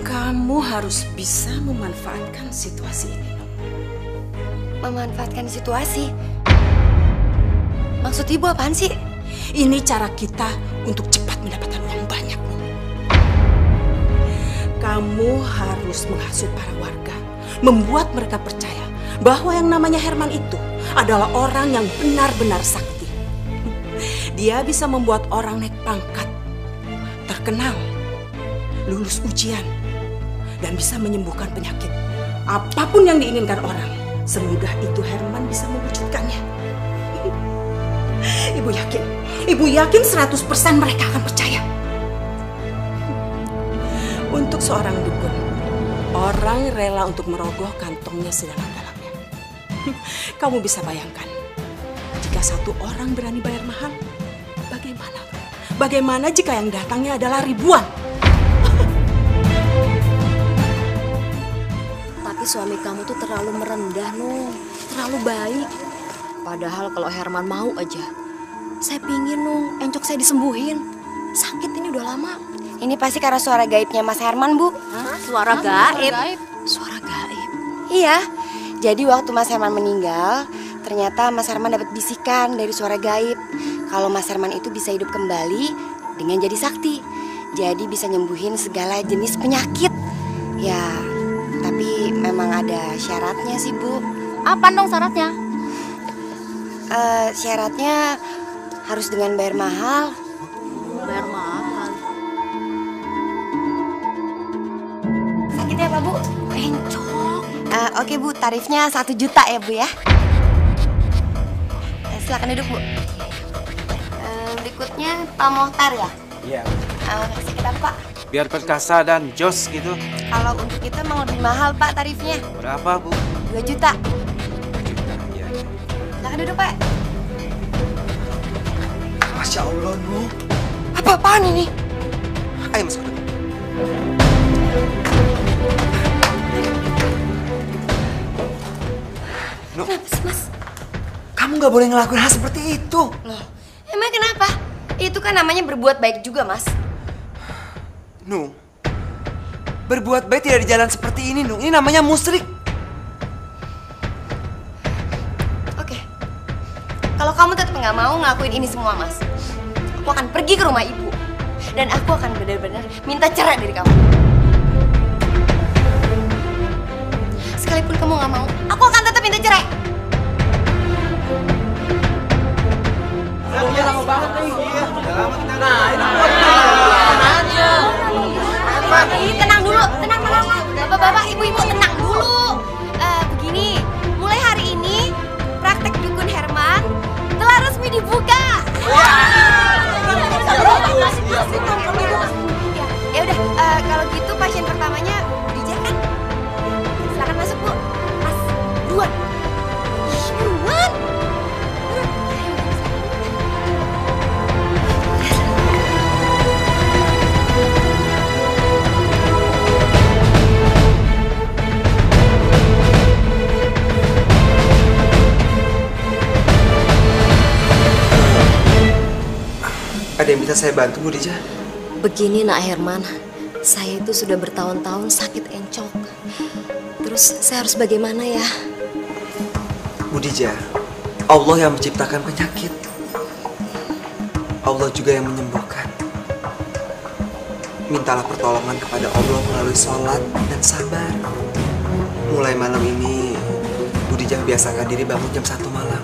Kamu harus bisa bisa memanfaatkan situasi ini.
Memanfaatkan situasi? Maksud ibu apaan sih?
Ini cara kita untuk cepat mendapatkan uang banyak. Kamu harus menghasut para warga, membuat mereka percaya bahwa yang namanya Herman itu adalah orang yang benar-benar sakti. Dia bisa membuat orang naik pangkat, terkenal, lulus ujian, dan bisa menyembuhkan penyakit. Apapun yang diinginkan orang, semudah itu Herman bisa mewujudkannya. Ibu yakin 100% mereka akan percaya. Untuk seorang dukun, orang rela untuk merogoh kantongnya sedalam-dalamnya. Kamu bisa bayangkan, jika satu orang berani bayar mahal, bagaimana? Bagaimana jika yang datangnya adalah ribuan?
Tapi suami kamu tuh terlalu merendah, Nung. Terlalu baik. Padahal kalau Herman mau aja, saya pingin, Nung, encok saya disembuhin. Sakit ini udah lama.
Ini pasti karena suara gaibnya Mas Herman, Bu.
Hah? Suara gaib?
Suara gaib? Iya. Jadi waktu Mas Herman meninggal, ternyata Mas Herman dapat bisikan dari suara gaib. Kalau Mas Herman itu bisa hidup kembali dengan jadi sakti. Jadi bisa nyembuhin segala jenis penyakit. Ya, tapi memang ada syaratnya sih, Bu.
Apa dong syaratnya?
Syaratnya harus dengan bayar mahal.
Bayar mahal?
Sakit ya, Pak, Bu? Encok. Oke, Bu, tarifnya 1 juta ya, Bu ya. Silakan duduk, Bu. Berikutnya Pak Mohtar ya?
Iya.
Kasih kita, Pak.
Biar perkasa dan jos gitu.
Kalau untuk kita memang lebih mahal, Pak, tarifnya.
Berapa, Bu?
2 juta.
2 juta, iya.
Silakan duduk, Pak.
Masya Allah, Nu.
Apa-apaan ini?
Ayo masuk dulu. Nu,
Mas?
kamu nggak boleh ngelakuin hal seperti itu.
Loh, emang kenapa? Itu kan namanya berbuat baik juga, Mas.
Nu, berbuat baik tidak di jalan seperti ini, Nu. Ini namanya musyrik.
Oke. Kalau kamu tetap nggak mau ngelakuin ini semua, Mas, aku akan pergi ke rumah ibu. Dan aku akan benar-benar minta cerai dari kamu. Sekalipun kamu nggak mau, aku akan tetap minta cerai.
Lama banget nih.
Nah, ini tenang dulu, tenang. Bapak-bapak, ibu-ibu tenang dulu. Begini, mulai hari ini praktek dukun Herman telah resmi dibuka. Ya udah, kalau gitu pasien pertamanya dijakan. Silakan masuk, Bu. Mas, buruan. Buruan.
Ada yang bisa saya bantu, Bu Dija?
Begini, Nak Herman. Saya itu sudah bertahun-tahun sakit encok. Terus saya harus bagaimana ya?
Bu Dija, Allah yang menciptakan penyakit. Allah juga yang menyembuhkan. Mintalah pertolongan kepada Allah melalui sholat dan sabar. Mulai malam ini, Bu Dija biasakan diri bangun jam 1 malam.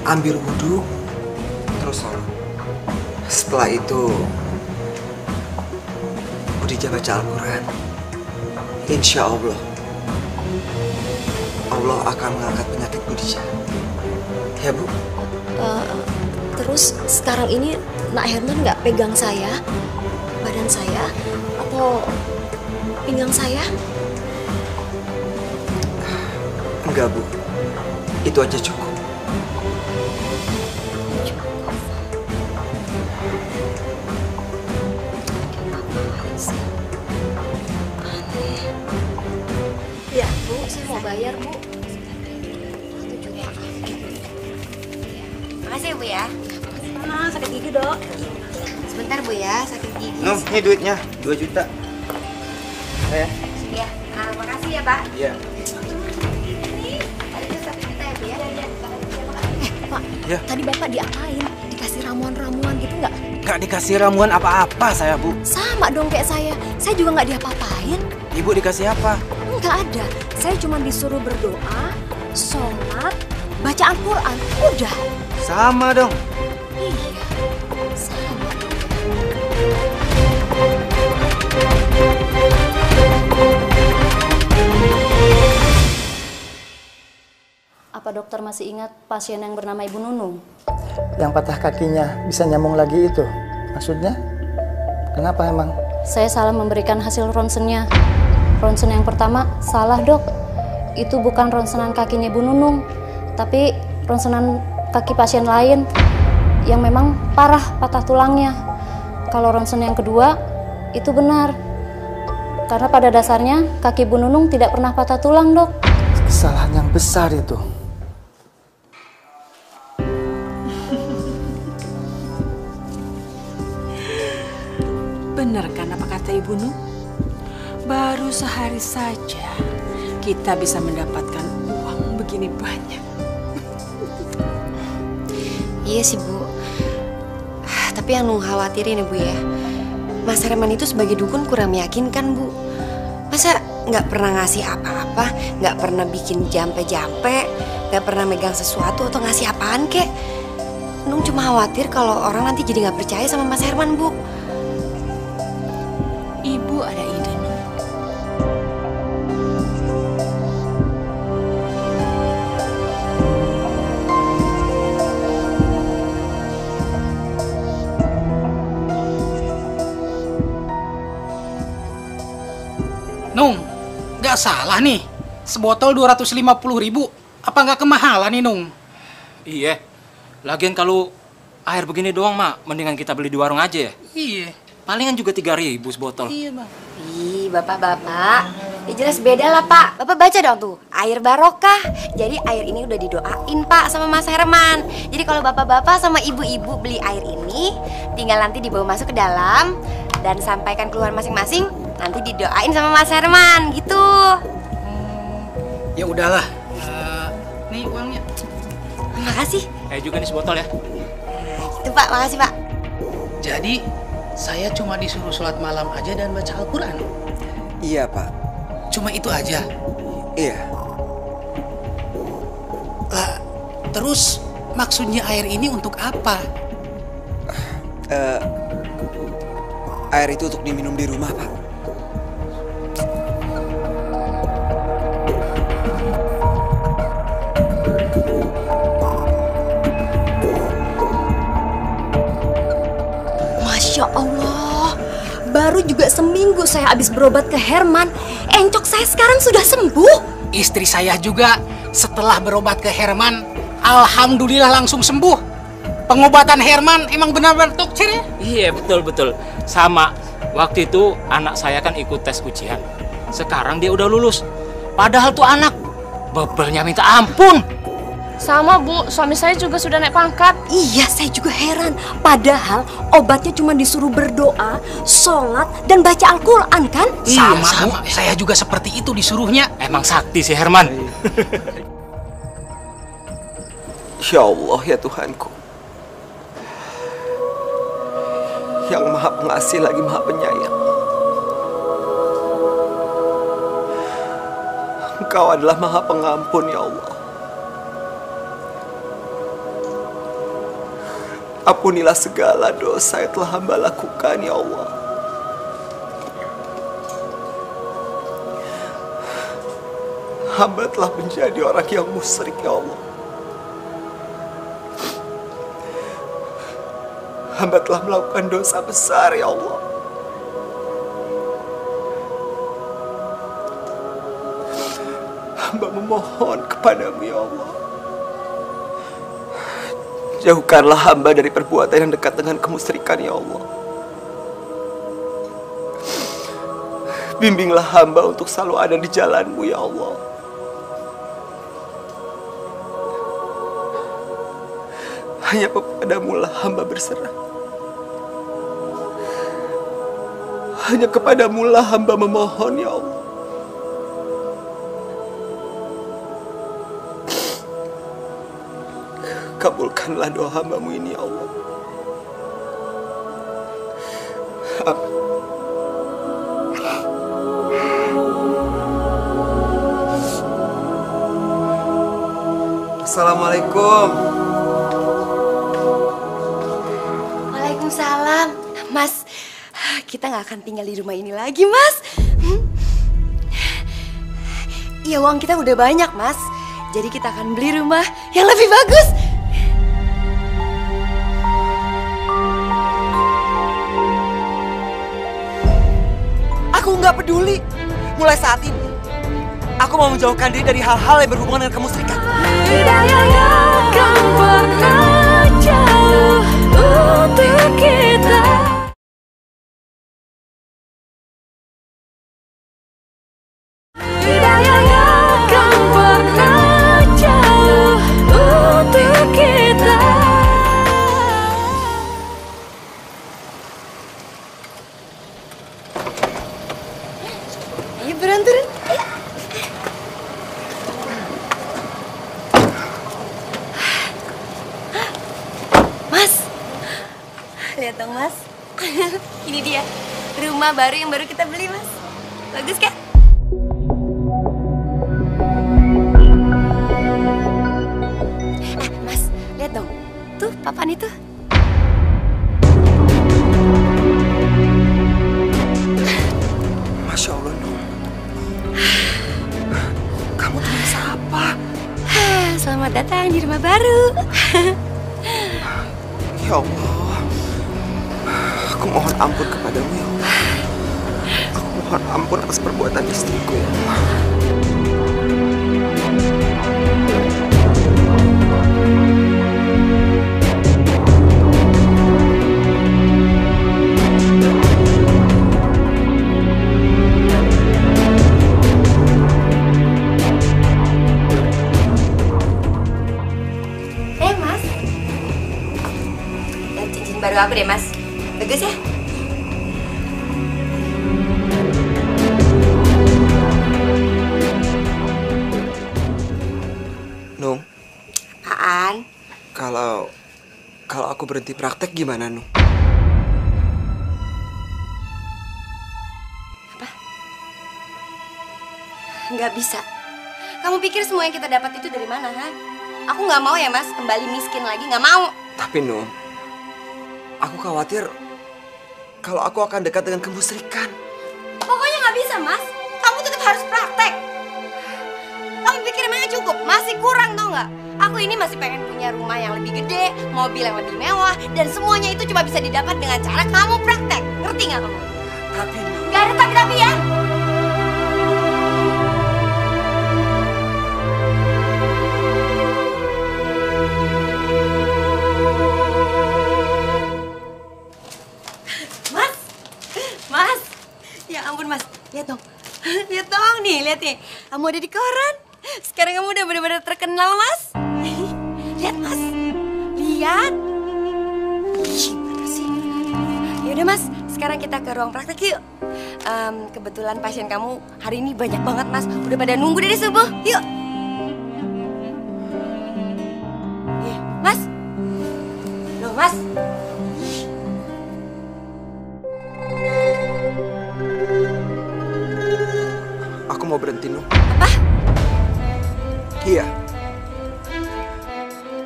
Ambil wudhu, terus sholat. Setelah itu, Bu Dija baca Al-Quran. Insya Allah, Allah akan mengangkat penyakit Bu Dija. Ya, Bu?
Terus sekarang ini Nak Herman nggak pegang saya, badan saya, atau pinggang saya?
Enggak, Bu. Itu aja cukup.
Ya, Bu, saya mau bayar, Bu.
Makasih, Bu ya.
Nah, sakit gigi, Dok.
Sebentar, Bu ya, sakit gigi.
Nuh, ini duitnya 2 juta.
Ya, Terima kasih ya, Pak.
Iya.
Ini ada jus 1 juta ya, Bu ya?
Pak,
Ya.
tadi Bapak diapain? Dikasih ramuan-ramuan gitu nggak?
Nggak dikasih ramuan apa-apa saya, Bu.
Sama dong kayak saya juga nggak diapa-apain.
Ibu dikasih apa?
Nggak ada, saya cuma disuruh berdoa, sholat, baca Al-Quran, udah.
Sama dong.
Iya, sama dong.
Apa dokter masih ingat pasien yang bernama Ibu Nunung?
Yang patah kakinya bisa nyambung lagi itu. Maksudnya? Kenapa emang?
Saya salah memberikan hasil ronsennya. Ronsen yang pertama salah, Dok. Itu bukan ronsenan kakinya Ibu Nunung, tapi ronsenan kaki pasien lain yang memang parah patah tulangnya. Kalau ronsen yang kedua itu benar. Karena pada dasarnya kaki Ibu Nunung tidak pernah patah tulang, Dok.
Kesalahan yang besar itu.
Benar kan apa kata Ibu Nun? Baru sehari saja kita bisa mendapatkan uang begini banyak.
Iya sih, Bu. Tapi yang Nung khawatirin ya, Bu ya. Mas Herman itu sebagai dukun kurang meyakinkan, Bu. Masa nggak pernah ngasih apa-apa, nggak pernah bikin jampe-jampe, nggak pernah megang sesuatu atau ngasih apaan kek. Nung cuma khawatir kalau orang nanti jadi nggak percaya sama Mas Herman, Bu.
Ibu ada ide, Nun.
Nung, nggak salah nih. Sebotol 250.000. Apa nggak kemahalan nih, Nung?
Iya. Lagian kalau air begini doang, Mak, mendingan kita beli di warung aja ya.
Iya.
Palingan juga 3.000 sebotol.
Iya, Bang.
Ih, Bapak-bapak. Ya jelas beda lah, Pak. Bapak baca dong tuh, air barokah. Jadi air ini udah didoain, Pak, sama Mas Herman. Jadi kalau bapak-bapak sama ibu-ibu beli air ini, tinggal nanti dibawa masuk ke dalam dan sampaikan keluhan masing-masing, nanti didoain sama Mas Herman, gitu.
Ya udahlah. Nih uangnya.
Terima kasih.
Kayak juga nih sebotol ya.
Itu, Pak, makasih, Pak.
Jadi, saya cuma disuruh sholat malam aja dan baca Al-Quran.
Iya, Pak.
Cuma itu aja.
Iya.
Lah, terus maksudnya air ini untuk apa?
Air itu untuk diminum di rumah, Pak.
Masya Allah, baru juga seminggu saya habis berobat ke Herman, encok saya sekarang sudah sembuh.
Istri saya juga setelah berobat ke Herman, alhamdulillah langsung sembuh. Pengobatan Herman emang benar-benar tokcer ya?
Iya, betul-betul. Sama, waktu itu anak saya kan ikut tes ujian. Sekarang dia udah lulus. Padahal tuh anak bebelnya minta ampun.
Sama, Bu, suami saya juga sudah naik pangkat.
Iya, saya juga heran. Padahal obatnya cuma disuruh berdoa, sholat, dan baca Al-Quran kan?
Sama. Saya juga seperti itu disuruhnya.
Emang sakti si Herman.
Ya Allah, ya Tuhanku, yang maha pengasih lagi maha penyayang. Engkau adalah maha pengampun, ya Allah. Ampunilah segala dosa yang telah hamba lakukan, ya Allah. Hamba telah menjadi orang yang musyrik, ya Allah. Hamba telah melakukan dosa besar, ya Allah. Hamba memohon kepadamu, ya Allah. Jauhkanlah hamba dari perbuatan yang dekat dengan kemusyrikan, ya Allah. Bimbinglah hamba untuk selalu ada di jalan-Mu, ya Allah. Hanya kepadamu lah hamba berserah. Hanya kepadamu lah hamba memohon, ya Allah. Kabulkanlah doa hamba-Mu ini, ya Allah. Assalamualaikum.
Waalaikumsalam. Mas, kita nggak akan tinggal di rumah ini lagi, Mas. Iya, uang kita udah banyak, Mas. Jadi kita akan beli rumah yang lebih bagus.
Aku nggak peduli. Mulai saat ini, aku mau menjauhkan diri dari hal-hal yang berhubungan dengan kemusyrikan.
Hidayahnya akan pernah jauh untuk kita. Hidayahnya akan pernah jauh untuk kita.
Ayo buruan turun. Mas, lihat dong Mas. Ini dia rumah baru yang baru kita beli, Mas. Bagus kan? Mas, lihat dong. Tuh papan itu.
Masya Allah, Nur. Kamu tuh bisa apa?
Selamat datang di rumah baru.
Ya Allah, aku mohon ampun kepadamu, ya Allah. Aku mohon ampun atas perbuatan istriku, ya Allah.
Mas, lihat cincin baru aku deh, Mas. Bagus ya?
Nung,
Apaan?
kalau aku berhenti praktek gimana, Nung?
Nggak bisa. Kamu pikir semua yang kita dapat itu dari mana, ha? Aku nggak mau ya, Mas, kembali miskin lagi. Nggak mau.
Tapi, Nung, aku khawatir kalau aku akan dekat dengan kemusyrikan.
Pokoknya nggak bisa, Mas. Kamu tetap harus praktek. Kamu pikir emangnya cukup? Masih kurang, tau nggak? Aku ini masih pengen punya rumah yang lebih gede, mobil yang lebih mewah, dan semuanya itu cuma bisa didapat dengan cara kamu praktek. Ngerti nggak kamu?
Tapi,
nggak ada tapi ya. Mas, ya ampun Mas, lihat dong, lihat dong nih, lihat nih, kamu ada di koran. Sekarang kamu udah benar-benar terkenal, Mas. Lihat Mas, lihat. Gimana sih? Yaudah Mas, sekarang kita ke ruang praktek yuk. Kebetulan pasien kamu hari ini banyak banget Mas, udah pada nunggu dari subuh. Yuk. Mas, loh Mas.
Aku mau berhenti, Nung.
Apa?
Iya.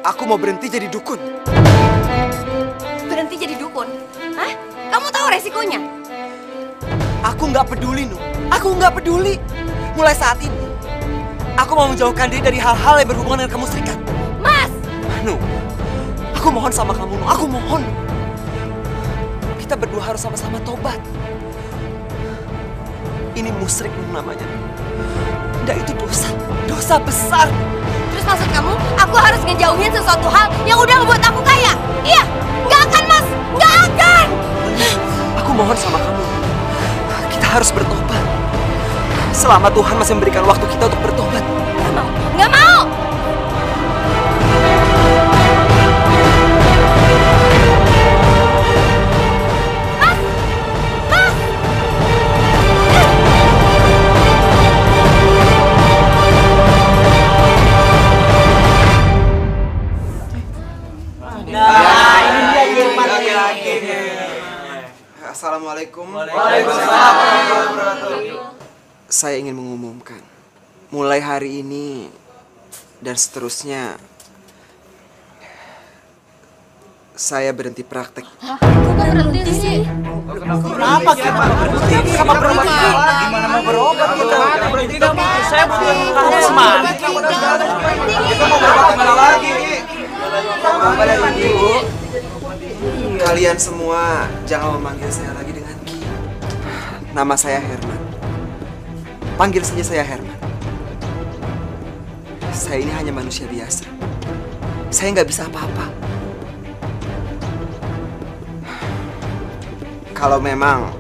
Aku mau berhenti jadi dukun.
Berhenti jadi dukun? Hah? Kamu tahu resikonya?
Aku nggak peduli, Nung. Aku nggak peduli. Mulai saat ini, aku mau menjauhkan diri dari hal-hal yang berhubungan dengan kemusyrikan.
Mas!
Nung, aku mohon sama kamu, Nung. Aku mohon. Kita berdua harus sama-sama tobat. Ini musyrik, Nung, namanya. Dan itu dosa. Dosa besar.
Terus maksud kamu, aku harus ngejauhin sesuatu hal yang udah ngebuat aku kaya? Iya, nggak akan Mas, nggak akan.
Aku mohon sama kamu, kita harus bertobat. Selama Tuhan masih memberikan waktu kita untuk bertobat.
Nggak mau, nggak mau.
Assalamualaikum.
Waalaikumsalam.
Saya ingin mengumumkan, mulai hari ini dan seterusnya, saya berhenti praktek.
Kok berhenti sih?
Kenapa kita berhenti? Kenapa berhenti? Gimana mau berobat kita? Berhenti dong, saya butuh semangat. Kita mau berobat kemana lagi?
Bapak dan Ibu, kalian semua jangan memanggil saya lagi dengan Ki. Nama saya Herman. Panggil saja saya Herman. Saya ini hanya manusia biasa. Saya nggak bisa apa-apa. Kalau memang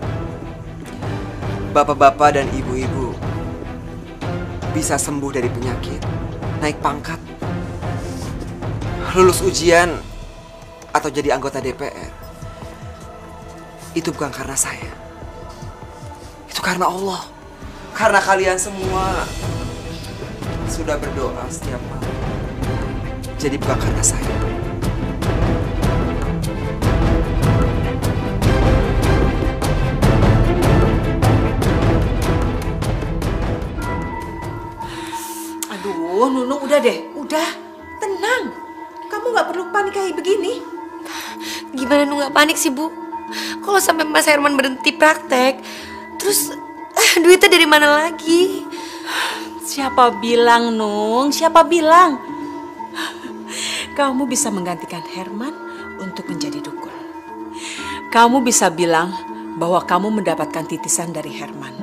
bapak-bapak dan ibu-ibu bisa sembuh dari penyakit, naik pangkat, lulus ujian, atau jadi anggota DPR, itu bukan karena saya. Itu karena Allah. Karena kalian semua sudah berdoa setiap malam. Jadi bukan karena saya.
Aduh, Nunung udah deh, udah. Tenang. Kamu nggak perlu panik kayak begini.
Gimana Nung nggak panik sih, Bu? Kalau sampai Mas Herman berhenti praktek, terus duitnya dari mana lagi?
Siapa bilang, Nung? Siapa bilang? Kamu bisa menggantikan Herman untuk menjadi dukun. Kamu bisa bilang bahwa kamu mendapatkan titisan dari Herman.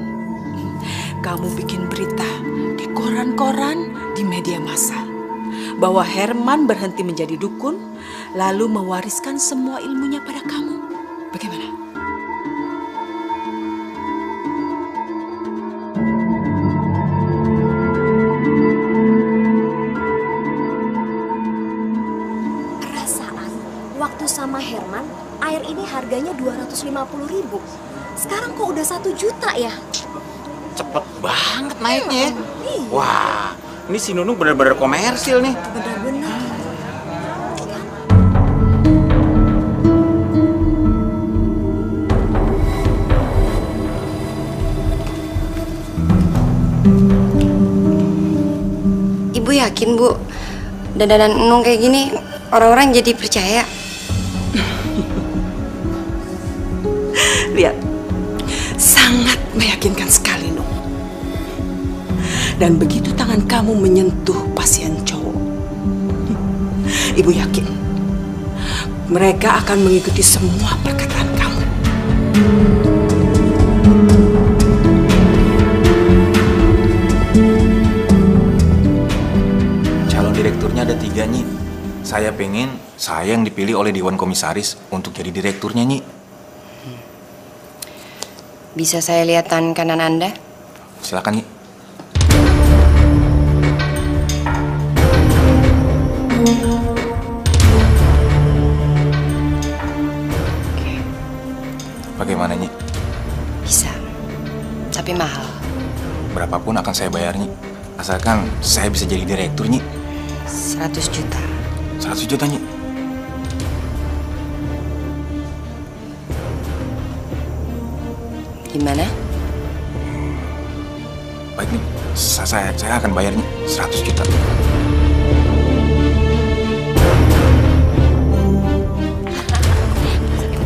Kamu bikin berita di koran-koran, di media massa, bahwa Herman berhenti menjadi dukun, lalu mewariskan semua ilmunya pada kamu. Bagaimana?
Perasaan waktu sama Herman, air ini harganya 250.000. Sekarang kok udah 1 juta ya?
Cepet banget naiknya.
Iya.
Wah, ini si Nunung bener-bener komersil nih.
Bener-bener.
Ibu yakin, Bu, dandanan Nung kayak gini orang-orang jadi percaya?
Lihat, sangat meyakinkan sekali, Nung. Dan begitu tangan kamu menyentuh pasien cowok, Ibu yakin mereka akan mengikuti semua perkataan kamu.
Calon direkturnya ada 3, Nyi. Saya pengen saya yang dipilih oleh Dewan Komisaris untuk jadi direkturnya, Nyi.
Bisa saya lihat tangan kanan Anda?
Silakan, Nyi. Bagaimana, Nyi?
Bisa, tapi mahal.
Berapapun akan saya bayar, Nyi. Asalkan saya bisa jadi direktur, Nyi.
100 juta.
100 juta, Nyi.
Gimana?
Baik, Nyi. Saya akan bayar, Nyi. 100 juta.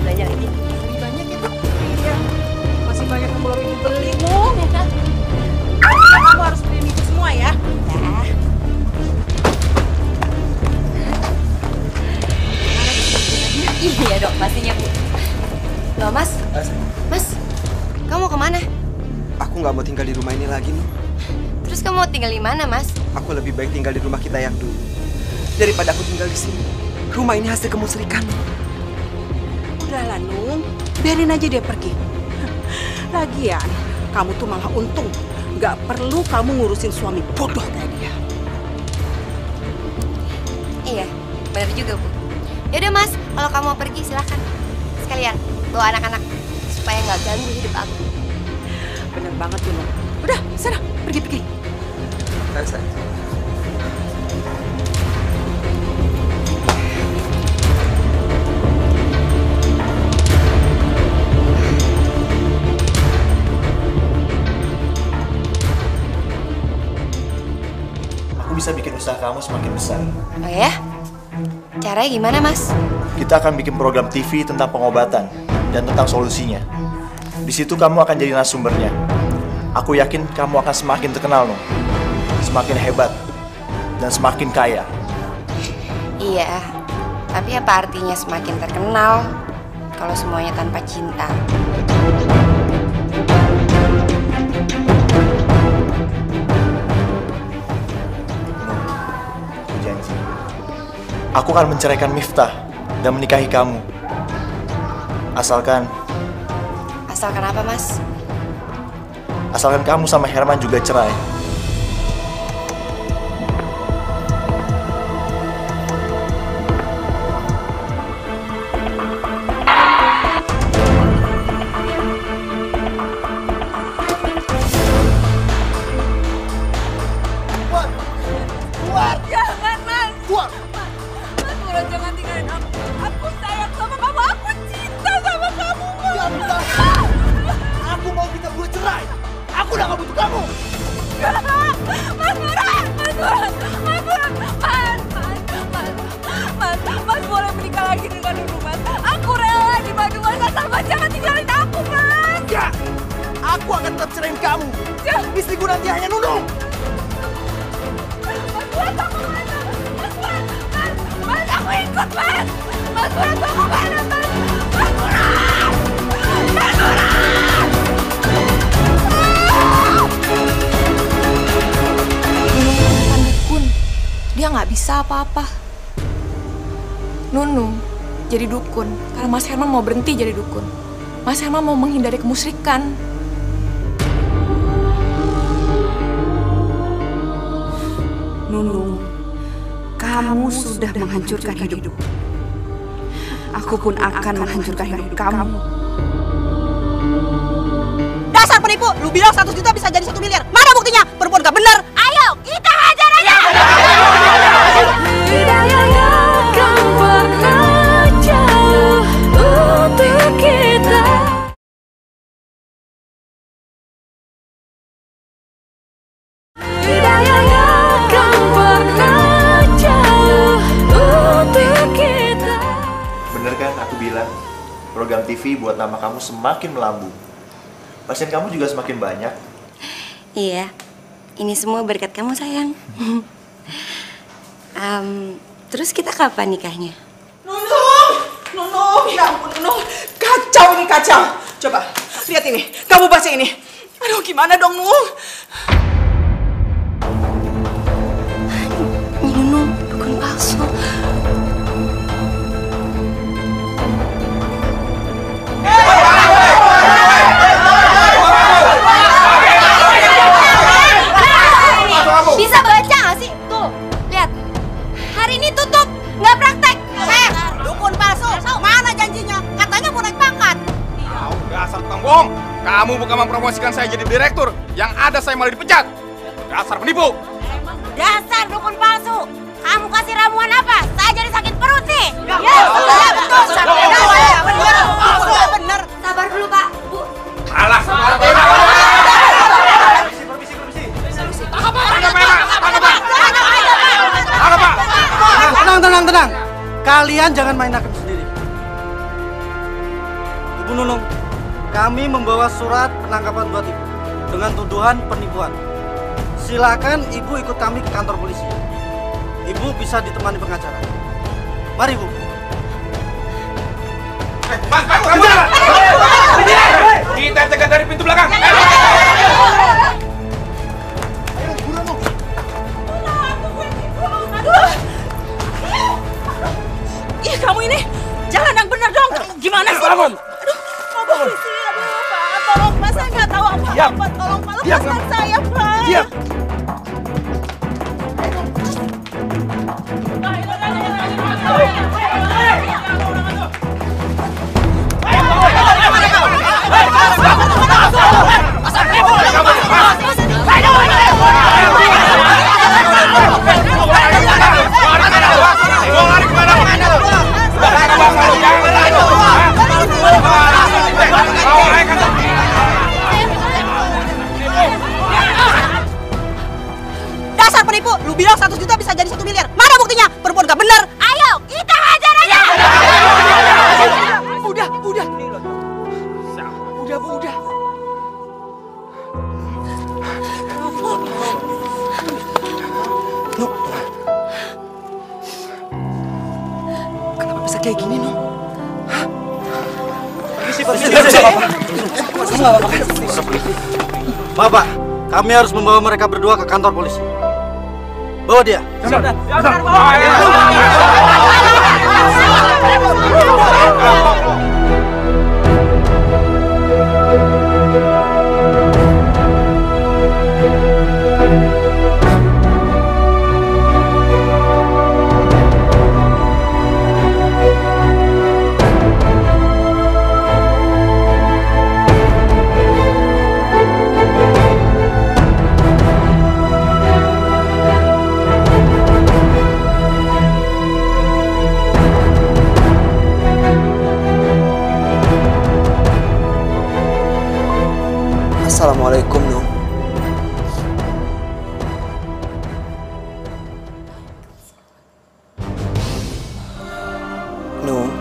Belajar lagi.
Lebih banyak ya, Bu? Iya. Masih banyak yang belum Ibu beli, Nung. Kamu harus beliin Ibu semua ya.
Iya dok, pastinya Bu. Loh Mas, Mas, kamu mau kemana?
Aku nggak mau tinggal di rumah ini lagi, Nung.
Terus kamu mau tinggal di mana, Mas?
Aku lebih baik tinggal di rumah kita yang dulu daripada aku tinggal di sini. Rumah ini hasil kemusrikan.
Udahlah, Nung. Biarin aja dia pergi. Lagian, kamu tuh malah untung. Nggak perlu kamu ngurusin suami bodoh kayak dia.
Iya, benar juga Bu. Yaudah Mas, kalau kamu mau pergi silahkan. Sekalian bawa anak-anak supaya nggak ganggu hidup aku.
Bener banget tuh, Nung. Udah, sana, pergi-pergi.
Saya.
aku bisa bikin usaha kamu semakin besar.
Oh ya? Caranya gimana, Mas?
Kita akan bikin program TV tentang pengobatan dan tentang solusinya. Di situ kamu akan jadi narasumbernya. Aku yakin kamu akan semakin terkenal, Nung. Semakin hebat dan semakin kaya.
Iya, tapi apa artinya semakin terkenal kalau semuanya tanpa cinta?
Aku janji, aku akan menceraikan Miftah dan menikahi kamu. Asalkan
apa, Mas?
Asalkan kamu sama Herman juga cerai.
Jangan, Mas. Mas Murad, jangan tinggalin aku. Aku sayang sama kamu. Aku cinta sama kamu, Mas.
Aku mau kita berdua cerai. Aku udah gak butuh kamu.
Mas Murad, Mas boleh menikah lagi dengan Nunung, Mas. Aku rela dibantu Mas, asal Mas jangan tinggalin aku, Mas.
Enggak. Aku akan tetap ceraiin kamu. Istriku nanti hanya Nunung.
Mas, aku ikut, Mas. Mas Murad, aku mana, Mas? Mas Murad! Mas Murad!
Nunung dukun, dia nggak bisa apa-apa. Nunung jadi dukun karena Mas Herman mau berhenti jadi dukun. Mas Herman mau menghindari kemusyrikan.
Nunung, kamu sudah menghancurkan hidup. Aku pun akan menghancurkan hidup kamu.
Dasar penipu, lu bilang 100 juta bisa jadi 1 miliar. Mana buktinya? Perempuan gak bener. Ayo, kita hajar aja.
Bener kan aku bilang, program TV buat nama kamu semakin melambung. Pasien kamu juga semakin banyak.
Iya, ini semua berkat kamu, sayang. Terus kita kapan nikahnya?
Nunung, ya ampun Nunung, kacau ini kacau. Coba lihat ini, kamu baca ini. Aduh, gimana dong Nung?
Nunung, dukun palsu. Bisa baca nggak sih? Tuh, lihat. Hari ini tutup, nggak praktek.
Dukun palsu, mana janjinya? Katanya mau naik pangkat.
Dasar tukang bohong. Kamu bukan mempromosikan saya jadi direktur. Yang ada saya malah dipecat. Dasar penipu.
Dasar dukun palsu. Kamu kasih ramuan apa? Saya jadi sakit perut nih.
Ya,
betul. Bener.
Sabar dulu, Pak. Bu.
Alah.
Tenang. Kalian jangan main hakim sendiri. Ibu Nunung, kami membawa surat penangkapan buat Ibu dengan tuduhan penipuan. Silakan Ibu ikut kami ke kantor polisi. Ibu bisa ditemani pengacara. Mari, Bu.
Kita cegat dari pintu belakang.
Ih, kamu ini jalan yang benar dong. Gimana sih?
Bangun.
Aduh, polisi, aduh Pak, tolong Pak, saya nggak tahu apa-apa. Tolong Pak, lepaskan saya Pak.
Diam.
Dasar penipu, lu bilang 100 juta bisa jadi 1 miliar. Mana buktinya? Perempuan gak bener. Ayo, kita hajar aja.
Udah. Udah, Bu, udah. Nuk. Kenapa bisa kayak gini, Nuk? Hah?
Bapak, kami harus membawa mereka berdua ke kantor polisi. Bawa dia.
Assalamualaikum, Nung. Nung,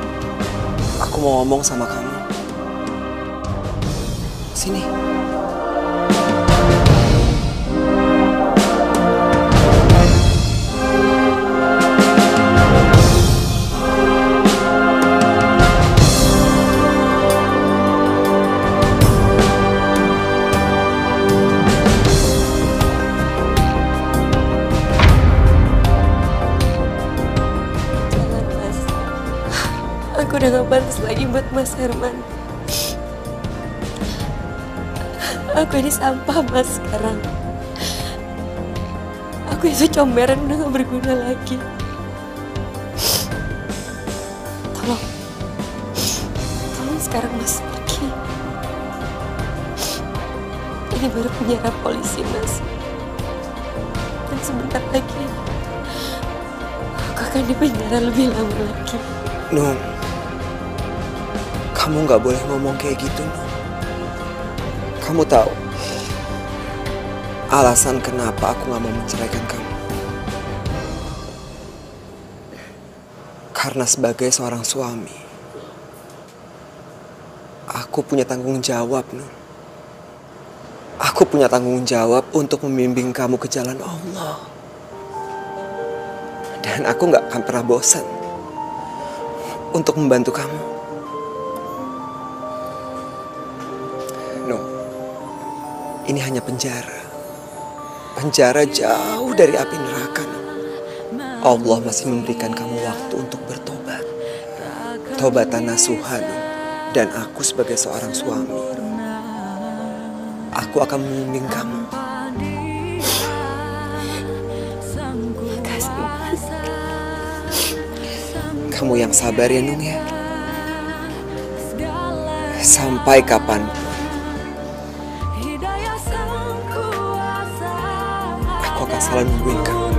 aku mau ngomong sama kamu. Sini.
Aku udah gak pantas lagi buat Mas Herman. Aku ini sampah, Mas, sekarang. Aku itu comberan udah gak berguna lagi. Tolong sekarang Mas pergi. Ini baru penjara polisi, Mas. Dan sebentar lagi aku akan dipenjara lebih lama lagi.
Nung, kamu nggak boleh ngomong kayak gitu, Nung. Kamu tahu alasan kenapa aku nggak mau menceraikan kamu? Karena sebagai seorang suami, aku punya tanggung jawab, Nung. Aku punya tanggung jawab untuk membimbing kamu ke jalan Allah. Dan aku nggak akan pernah bosan untuk membantu kamu. No, ini hanya penjara. Penjara jauh dari api neraka. Allah masih memberikan kamu waktu untuk bertobat. Tobatan nasuha. Dan aku sebagai seorang suami, aku akan membimbing kamu.
Makasih, Mas.
Kamu yang sabar ya, Nung ya. Sampai kapanpun aku akan selalu nungguin kamu.